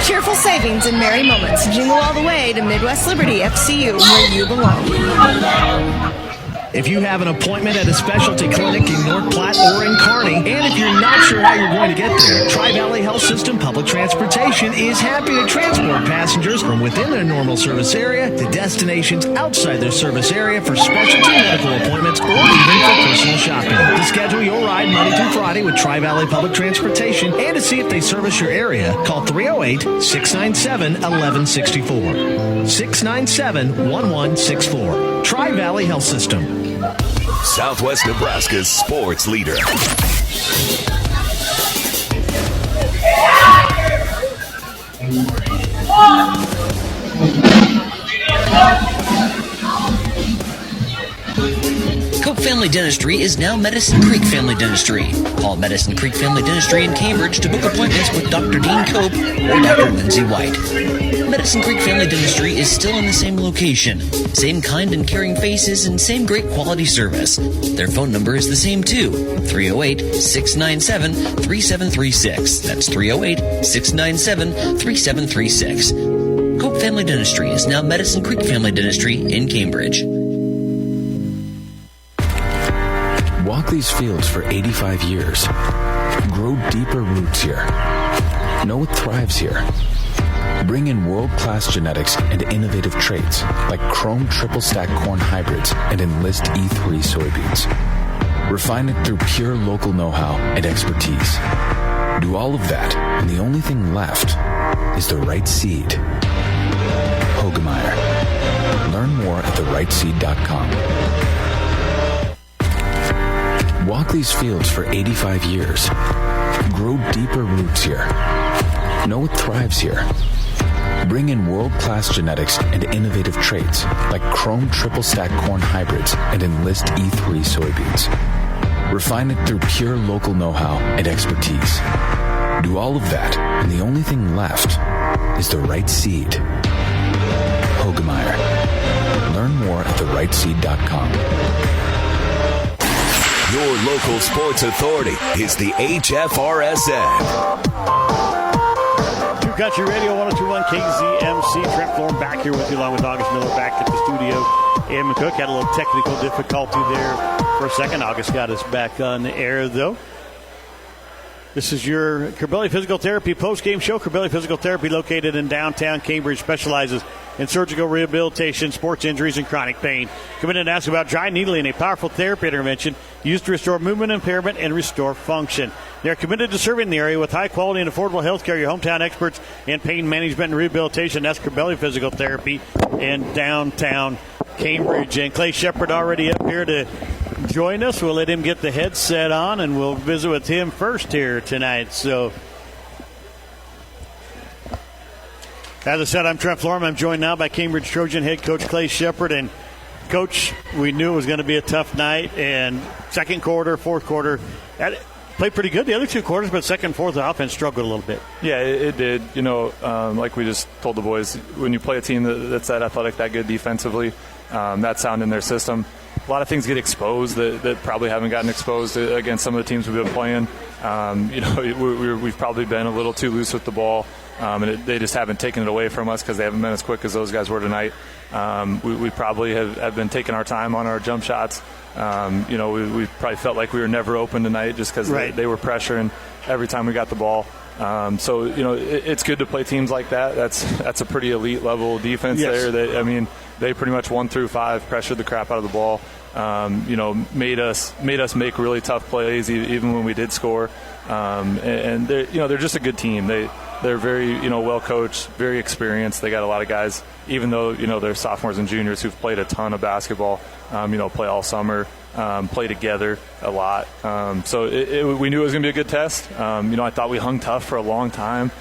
Cheerful savings and merry moments jingle all the way to Midwest Liberty FCU, where you belong. If you have an appointment at a specialty clinic in North Platte or in Kearney, and if you're not sure how you're going to get there, Tri-Valley Health System Public Transportation is happy to transport passengers from within their normal service area to destinations outside their service area for specialty medical appointments or even for personal shopping. To schedule your ride Monday through Friday with Tri-Valley Public Transportation and to see if they service your area, call 308-697-1164. 697-1164. Tri-Valley Health System. Southwest Nebraska's sports leader. Cope Family Dentistry is now Medicine Creek Family Dentistry. Call Medicine Creek Family Dentistry in Cambridge to book appointments with Dr. Dean Cope or Dr. Lindsay White. Medicine Creek Family Dentistry is still in the same location, same kind and caring faces, and same great quality service. Their phone number is the same too, 308-697-3736. That's 308-697-3736. Cope Family Dentistry is now Medicine Creek Family Dentistry in Cambridge. Walk these fields for 85 years. Grow deeper roots here. Know what thrives here. Bring in world-class genetics and innovative traits like Chrome triple stack corn hybrids and Enlist E3 soybeans. Refine it through pure local know-how and expertise. Do all of that, and the only thing left is the right seed. Hogemeyer. Learn more at therightseed.com. Walk these fields for 85 years. Grow deeper roots here. Know what thrives here. Bring in world-class genetics and innovative traits like Chrome triple stack corn hybrids and Enlist E3 soybeans. Refine it through pure local know-how and expertise. Do all of that, and the only thing left is the right seed. Hogemeyer. Learn more at therightseed.com. Your local sports authority is the HFRSN. Country Radio 102.1 KZMC. Trent Florham back here with you along with August Miller back at the studio. And McCook had a little technical difficulty there for a second. August got us back on the air, though. This is your Corbelli Physical Therapy post-game show. Corbelli Physical Therapy, located in downtown Cambridge, specializes in surgical rehabilitation, sports injuries, and chronic pain. Come in and ask about dry needling, a powerful therapy intervention used to restore movement impairment and restore function. They're committed to serving the area with high-quality and affordable health care. Your hometown experts in pain management and rehabilitation. That's Corbelli Physical Therapy in downtown Cambridge. And Clay Shepard already up here to join us. We'll let him get the headset on, and we'll visit with him first here tonight. So, as I said, I'm Trent Florham. I'm joined now by Cambridge Trojan head coach Clay Shepard. And, Coach, we knew it was going to be a tough night. And second quarter, fourth quarter, played pretty good the other two quarters, but second and fourth, the offense struggled a little bit. Yeah, it did. You know, like we just told the boys, when you play a team that's that athletic, that good defensively, that sound in their system, a lot of things get exposed that probably haven't gotten exposed against some of the teams we've been playing. You know, we've probably been a little too loose with the ball, and they just haven't taken it away from us because they haven't been as quick as those guys were tonight. We probably have been taking our time on our jump shots. You know, we probably felt like we were never open tonight just because they were pressuring every time we got the ball. So, you know, it's good to play teams like that. That's a pretty elite level defense there. They pretty much 1 through 5 pressured the crap out of the ball. You know, made us make really tough plays even when we did score. And they're just a good team. They're very, you know, well coached, very experienced. They got a lot of guys, even though, you know, they're sophomores and juniors who've played a ton of basketball. You know, play all summer, play together a lot. So we knew it was going to be a good test. You know, I thought we hung tough for a long time.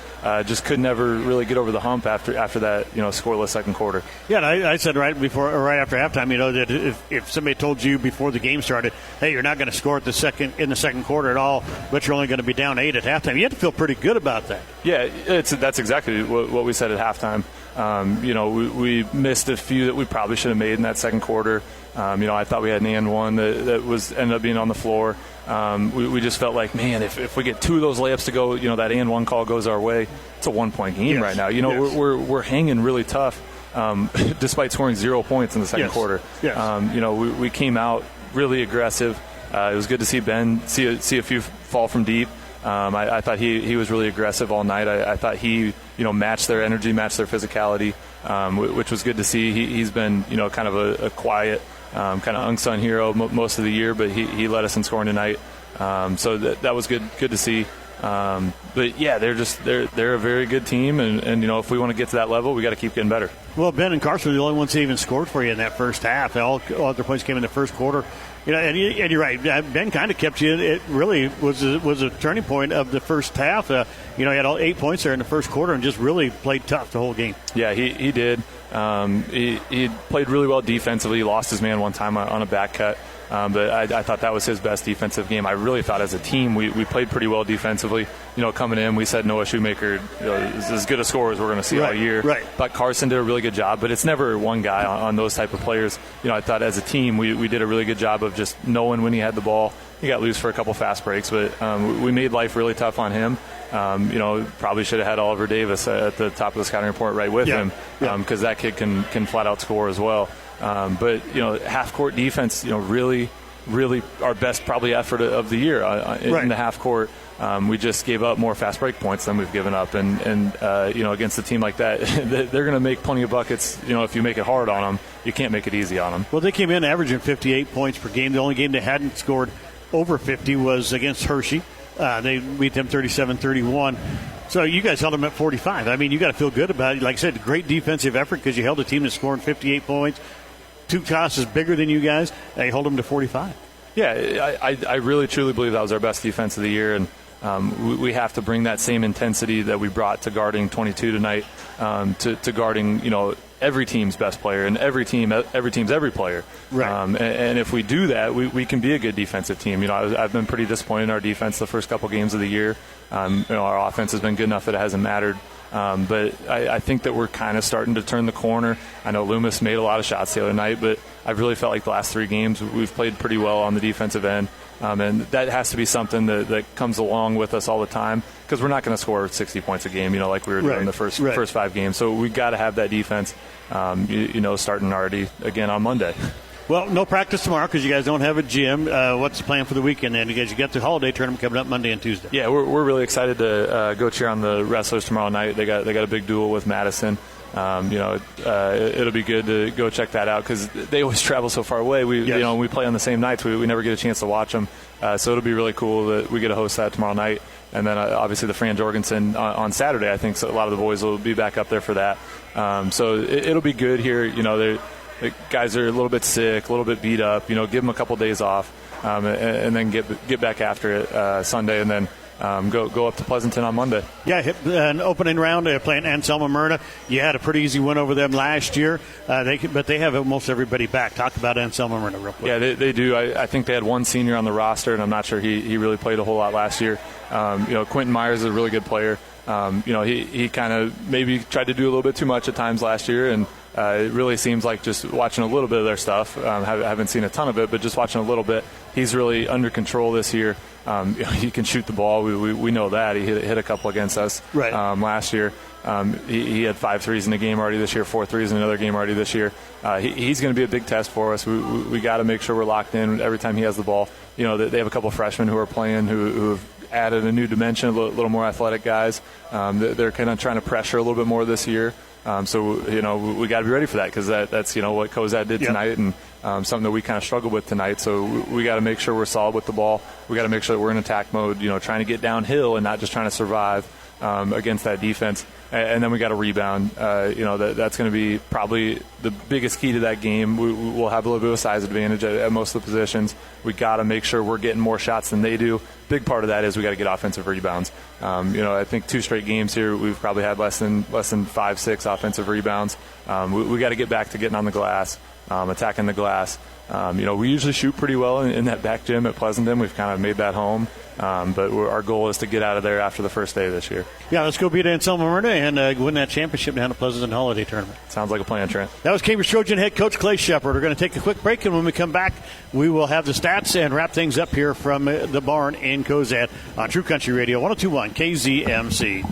Just could never really get over the hump after that, you know, scoreless second quarter. Yeah, and I said right after halftime, you know, that if somebody told you before the game started, hey, you're not going to score in the second quarter at all, but you're only going to be down 8 at halftime, you have to feel pretty good about that. Yeah, that's exactly what we said at halftime. You know, we missed a few that we probably should have made in that second quarter. I thought we had an and one that was ended up being on the floor. We just felt like, man, if we get 2 of those layups to go, that and one call goes our way, it's a 1-point game right now. We're hanging really tough, despite scoring 0 points in the second quarter. Yes. We came out really aggressive. It was good to see Ben see a few fall from deep. I thought he was really aggressive all night. I thought he matched their energy, matched their physicality, which was good to see. He's been kind of a quiet, kind of unsung hero most of the year, but he led us in scoring tonight. So that was good to see. But yeah, they're a very good team, and if we want to get to that level, we got to keep getting better. Well, Ben and Carson were the only ones that even scored for you in that first half. All their points came in the first quarter. And you're right. Ben kind of kept you. It really was a turning point of the first half. He had all 8 points there in the first quarter and just really played tough the whole game. Yeah, he did. He played really well defensively. He lost his man one time on a back cut. But I thought that was his best defensive game. I really thought as a team we played pretty well defensively. Coming in, we said Noah Shoemaker is as good a scorer as we're going to see all year. Right. But Carson did a really good job. But it's never one guy on those type of players. I thought as a team we did a really good job of just knowing when he had the ball. He got loose for a couple fast breaks, but we made life really tough on him. Probably should have had Oliver Davis at the top of the scouting report right with him, because that kid can flat out score as well. But half court defense, really our best probably effort of the year in the half court. We just gave up more fast break points than we've given up, and against a team like that, they're going to make plenty of buckets. If you make it hard on them, you can't make it easy on them. Well, they came in averaging 58 points per game. The only game they hadn't scored over 50 was against Hershey. They beat them 37-31. So you guys held them at 45. I mean, you got to feel good about it. Like I said, great defensive effort because you held a team that's scoring 58 points. Two costs is bigger than you guys. They hold them to 45. Yeah, I really truly believe that was our best defense of the year, and we have to bring that same intensity that we brought to guarding 22 tonight to guarding every team's best player and every team's every player. Right. And if we do that, we can be a good defensive team. I've been pretty disappointed in our defense the first couple games of the year. Our offense has been good enough that it hasn't mattered. But I think that we're kind of starting to turn the corner. I know Loomis made a lot of shots the other night, but I've really felt like the last 3 games we've played pretty well on the defensive end. And that has to be something that comes along with us all the time, because we're not going to score 60 points a game, like we were doing the first 5 games. So we got to have that defense, starting already again on Monday. Well, no practice tomorrow because you guys don't have a gym. What's the plan for the weekend then? Because you got the holiday tournament coming up Monday and Tuesday. Yeah, we're really excited to go cheer on the wrestlers tomorrow night. They got a big duel with Madison. It'll be good to go check that out because they always travel so far away. We play on the same nights. We never get a chance to watch them. So it'll be really cool that we get to host that tomorrow night. And then obviously the Fran Jorgensen on Saturday. I think so a lot of the boys will be back up there for that. So it'll be good here. The guys are a little bit sick, a little bit beat up. Give them a couple days off, and then get back after it Sunday, and then go up to Pleasanton on Monday. Yeah, hit an opening round playing Anselmo Myrna. You had a pretty easy win over them last year, but they have almost everybody back. Talk about Anselmo Myrna real quick. Yeah, they do. I think they had one senior on the roster, and I'm not sure he really played a whole lot last year. Quentin Myers is a really good player. He kind of maybe tried to do a little bit too much at times last year, and it really seems like just watching a little bit of their stuff. Haven't seen a ton of it, but just watching a little bit, he's really under control this year. He can shoot the ball. We know that. He hit a couple against us last year. He had 5 threes in the game already this year, 4 threes in another game already this year. He's going to be a big test for us. We got to make sure we're locked in every time he has the ball. They have a couple of freshmen who are playing who have added a new dimension, a little more athletic guys. They're kind of trying to pressure a little bit more this year. So we got to be ready for that because that's what Cozad did tonight and something that we kind of struggled with tonight. So we got to make sure we're solid with the ball. We got to make sure that we're in attack mode, trying to get downhill and not just trying to survive against that defense. And then we got to rebound. That's going to be probably the biggest key to that game. We'll have a little bit of a size advantage at most of the positions. We got to make sure we're getting more shots than they do. Big part of that is we got to get offensive rebounds. I think 2 straight games here we've probably had less than 5-6 offensive rebounds. We got to get back to getting on the glass, attacking the glass. We usually shoot pretty well in that back gym at Pleasanton. We've kind of made that home. But our goal is to get out of there after the first day this year. Yeah, let's go beat Anselmo Myrna and win that championship down at Pleasanton Holiday Tournament. Sounds like a plan, Trent. That was Cambridge Trojan head coach Clay Shepard. We're going to take a quick break, and when we come back, we will have the stats and wrap things up here from the barn in Cozad on True Country Radio 102.1 KZMC.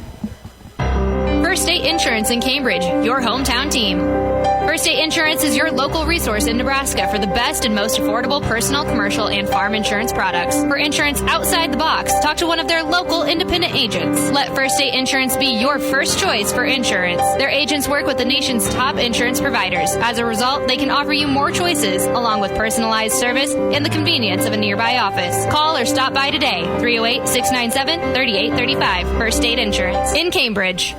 First State Insurance in Cambridge, your hometown team. First State Insurance is your local resource in Nebraska for the best and most affordable personal, commercial, and farm insurance products. For insurance outside the box, talk to one of their local independent agents. Let First State Insurance be your first choice for insurance. Their agents work with the nation's top insurance providers. As a result, they can offer you more choices, along with personalized service and the convenience of a nearby office. Call or stop by today, 308-697-3835. First State Insurance in Cambridge.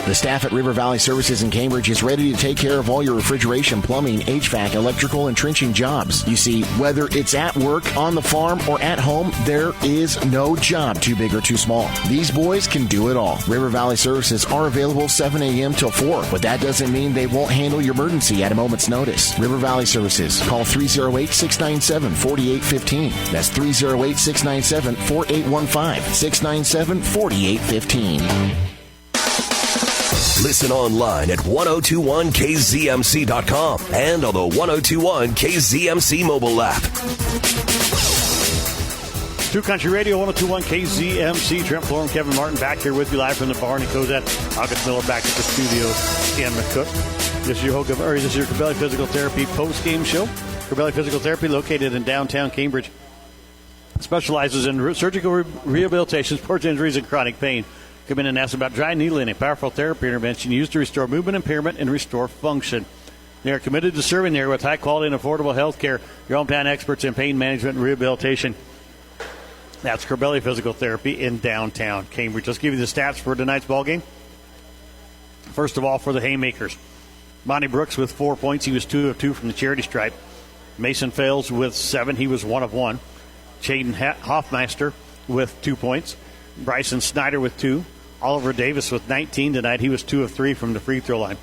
The staff at River Valley Services in Cambridge is ready to take care of all your refrigeration, plumbing, HVAC, electrical, and trenching jobs. You see, whether it's at work, on the farm, or at home, there is no job too big or too small. These boys can do it all. River Valley Services are available 7 a.m. till 4, but that doesn't mean they won't handle your emergency at a moment's notice. River Valley Services. Call 308-697-4815. That's 308-697-4815. 697-4815. Listen online at 1021kzmc.com and on the 1021 KZMC mobile app. True Country Radio 102.1 KZMC. Trent Floor and Kevin Martin back here with you live from the barn in Cozad. August Miller back at the studio in McCook. This is your Corbelli Physical Therapy post-game show. Corbelli Physical Therapy, located in downtown Cambridge, specializes in surgical rehabilitation, sports injuries, and chronic pain. Come in and ask about dry needling, a powerful therapy intervention used to restore movement impairment and restore function. They are committed to serving there with high-quality and affordable health care. Your hometown experts in pain management and rehabilitation. That's Corbelli Physical Therapy in downtown Cambridge. Let's give you the stats for tonight's ballgame. First of all, for the Haymakers, Monty Brooks with 4 points. He was 2 of 2 from the charity stripe. Mason Fales with 7. He was 1 of 1. Chaden Hoffmeister with 2 points. Bryson Snyder with 2. Oliver Davis with 19 tonight. He was 2 of 3 from the free throw line.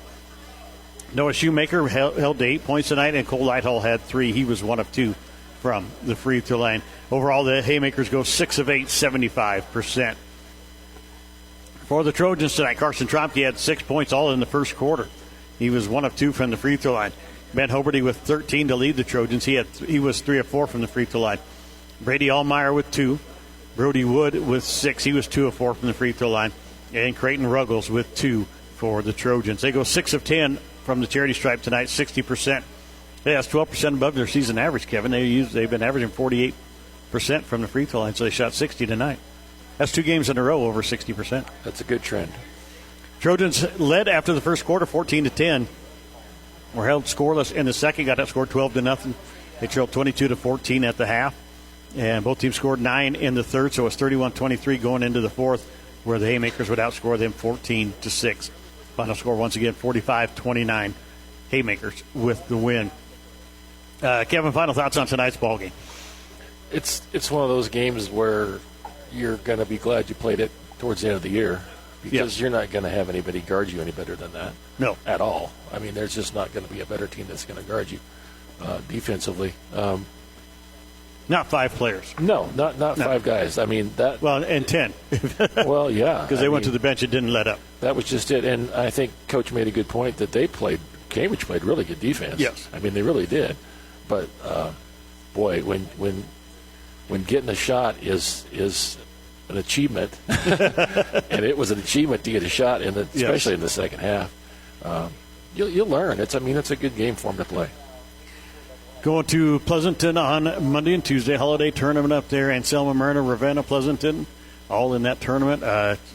Noah Shoemaker held to 8 points tonight, and Cole Lighthall had 3. He was 1 of 2 from the free throw line. Overall, the Haymakers go 6 of 8, 75%. For the Trojans tonight, Carson Tromke had 6 points, all in the first quarter. He was 1 of 2 from the free throw line. Ben Hoberty with 13 to lead the Trojans. He was 3 of 4 from the free throw line. Brady Allmeyer with 2. Brody Wood with 6. He was 2 of 4 from the free throw line. And Creighton Ruggles with 2 for the Trojans. They go 6 of 10 from the charity stripe tonight, 60%. That's 12% above their season average, Kevin. They've been averaging 48% from the free throw line, so they shot 60 tonight. That's 2 games in a row over 60%. That's a good trend. Trojans led after the first quarter, 14-10. Were held scoreless in the second, got outscored 12-0. They trailed 22-14 at the half. And both teams scored 9 in the third, so it's 31-23 going into the fourth, where the Haymakers would outscore them 14-6. Final score, once again, 45-29. Haymakers with the win. Kevin, final thoughts on tonight's ballgame? It's one of those games where you're going to be glad you played it towards the end of the year, because you're not going to have anybody guard you any better than that. No. At all. I mean, there's just not going to be a better team that's going to guard you defensively. Not 5 players. No, not 5 guys. I mean, that. Well, and 10. Well, yeah. Because they went to the bench and didn't let up. That was just it. And I think Coach made a good point that Cambridge played really good defense. Yes. I mean, they really did. But, boy, when getting a shot is an achievement, and it was an achievement to get a shot, especially in the second half, you'll learn. It's a good game for them to play. Going to Pleasanton on Monday and Tuesday, holiday tournament up there. Anselmo Myrna, Ravenna, Pleasanton, all in that tournament.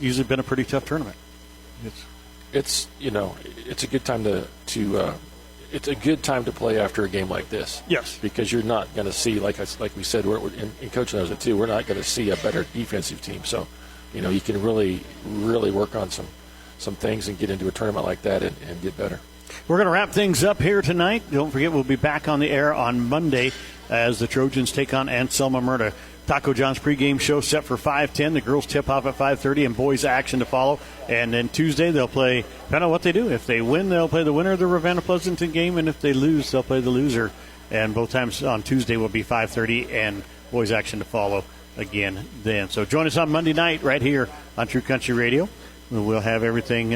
Usually been a pretty tough tournament. It's a good time it's a good time to play after a game like this. Yes, because you're not going to see, like we said, and Coach knows it too. We're not going to see a better defensive team. So, you can really, really work on some things and get into a tournament like that and get better. We're going to wrap things up here tonight. Don't forget, we'll be back on the air on Monday as the Trojans take on Anselmo Myrna. Taco John's pregame show set for 5:10. The girls tip off at 5:30 and boys action to follow. And then Tuesday they'll play, depending on what they do. If they win, they'll play the winner of the Ravenna-Pleasanton game. And if they lose, they'll play the loser. And both times on Tuesday will be 5:30 and boys action to follow again then. So join us on Monday night right here on True Country Radio. We'll have everything,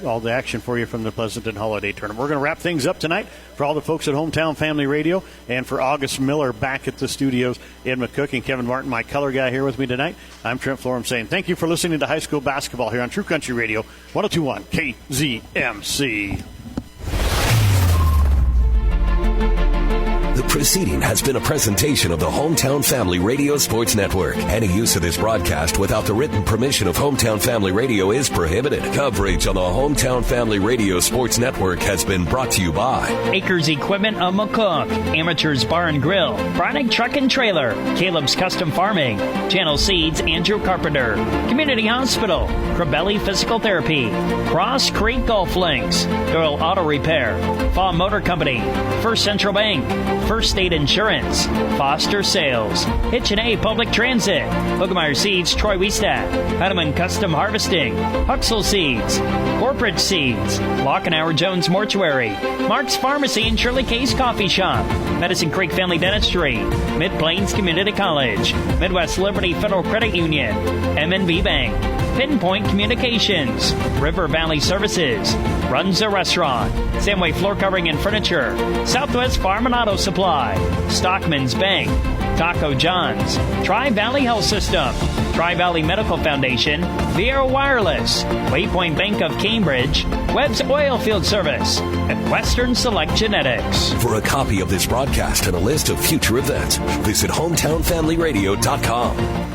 all the action for you from the Pleasanton Holiday Tournament. We're going to wrap things up tonight for all the folks at Hometown Family Radio and for August Miller back at the studios in McCook and Kevin Martin, my color guy, here with me tonight. I'm Trent Florham saying thank you for listening to high school basketball here on True Country Radio, 102.1 KZMC. The preceding has been a presentation of the Hometown Family Radio Sports Network. Any use of this broadcast without the written permission of Hometown Family Radio is prohibited. Coverage on the Hometown Family Radio Sports Network has been brought to you by Acres Equipment of McCook, Amateurs Bar and Grill, Bronick Truck and Trailer, Caleb's Custom Farming, Channel Seeds, Andrew Carpenter, Community Hospital, Crabelli Physical Therapy, Cross Creek Golf Links, Doyle Auto Repair, Fall Motor Company, First Central Bank, First State Insurance, Foster Sales, Hitchin' Public Transit, Hogemeyer Seeds, Troy Wiestat, Heinemann Custom Harvesting, Huxell Seeds, Corporate Seeds, Lockenauer Jones Mortuary, Mark's Pharmacy and Shirley Case Coffee Shop, Medicine Creek Family Dentistry, Mid-Plains Community College, Midwest Liberty Federal Credit Union, M&B Bank, Pinpoint Communications, River Valley Services, Runza Restaurant, Samway Floor Covering and Furniture, Southwest Farm and Auto Supply, Stockman's Bank, Taco John's, Tri-Valley Health System, Tri-Valley Medical Foundation, Vieira Wireless, Waypoint Bank of Cambridge, Webb's Oilfield Service, and Western Select Genetics. For a copy of this broadcast and a list of future events, visit hometownfamilyradio.com.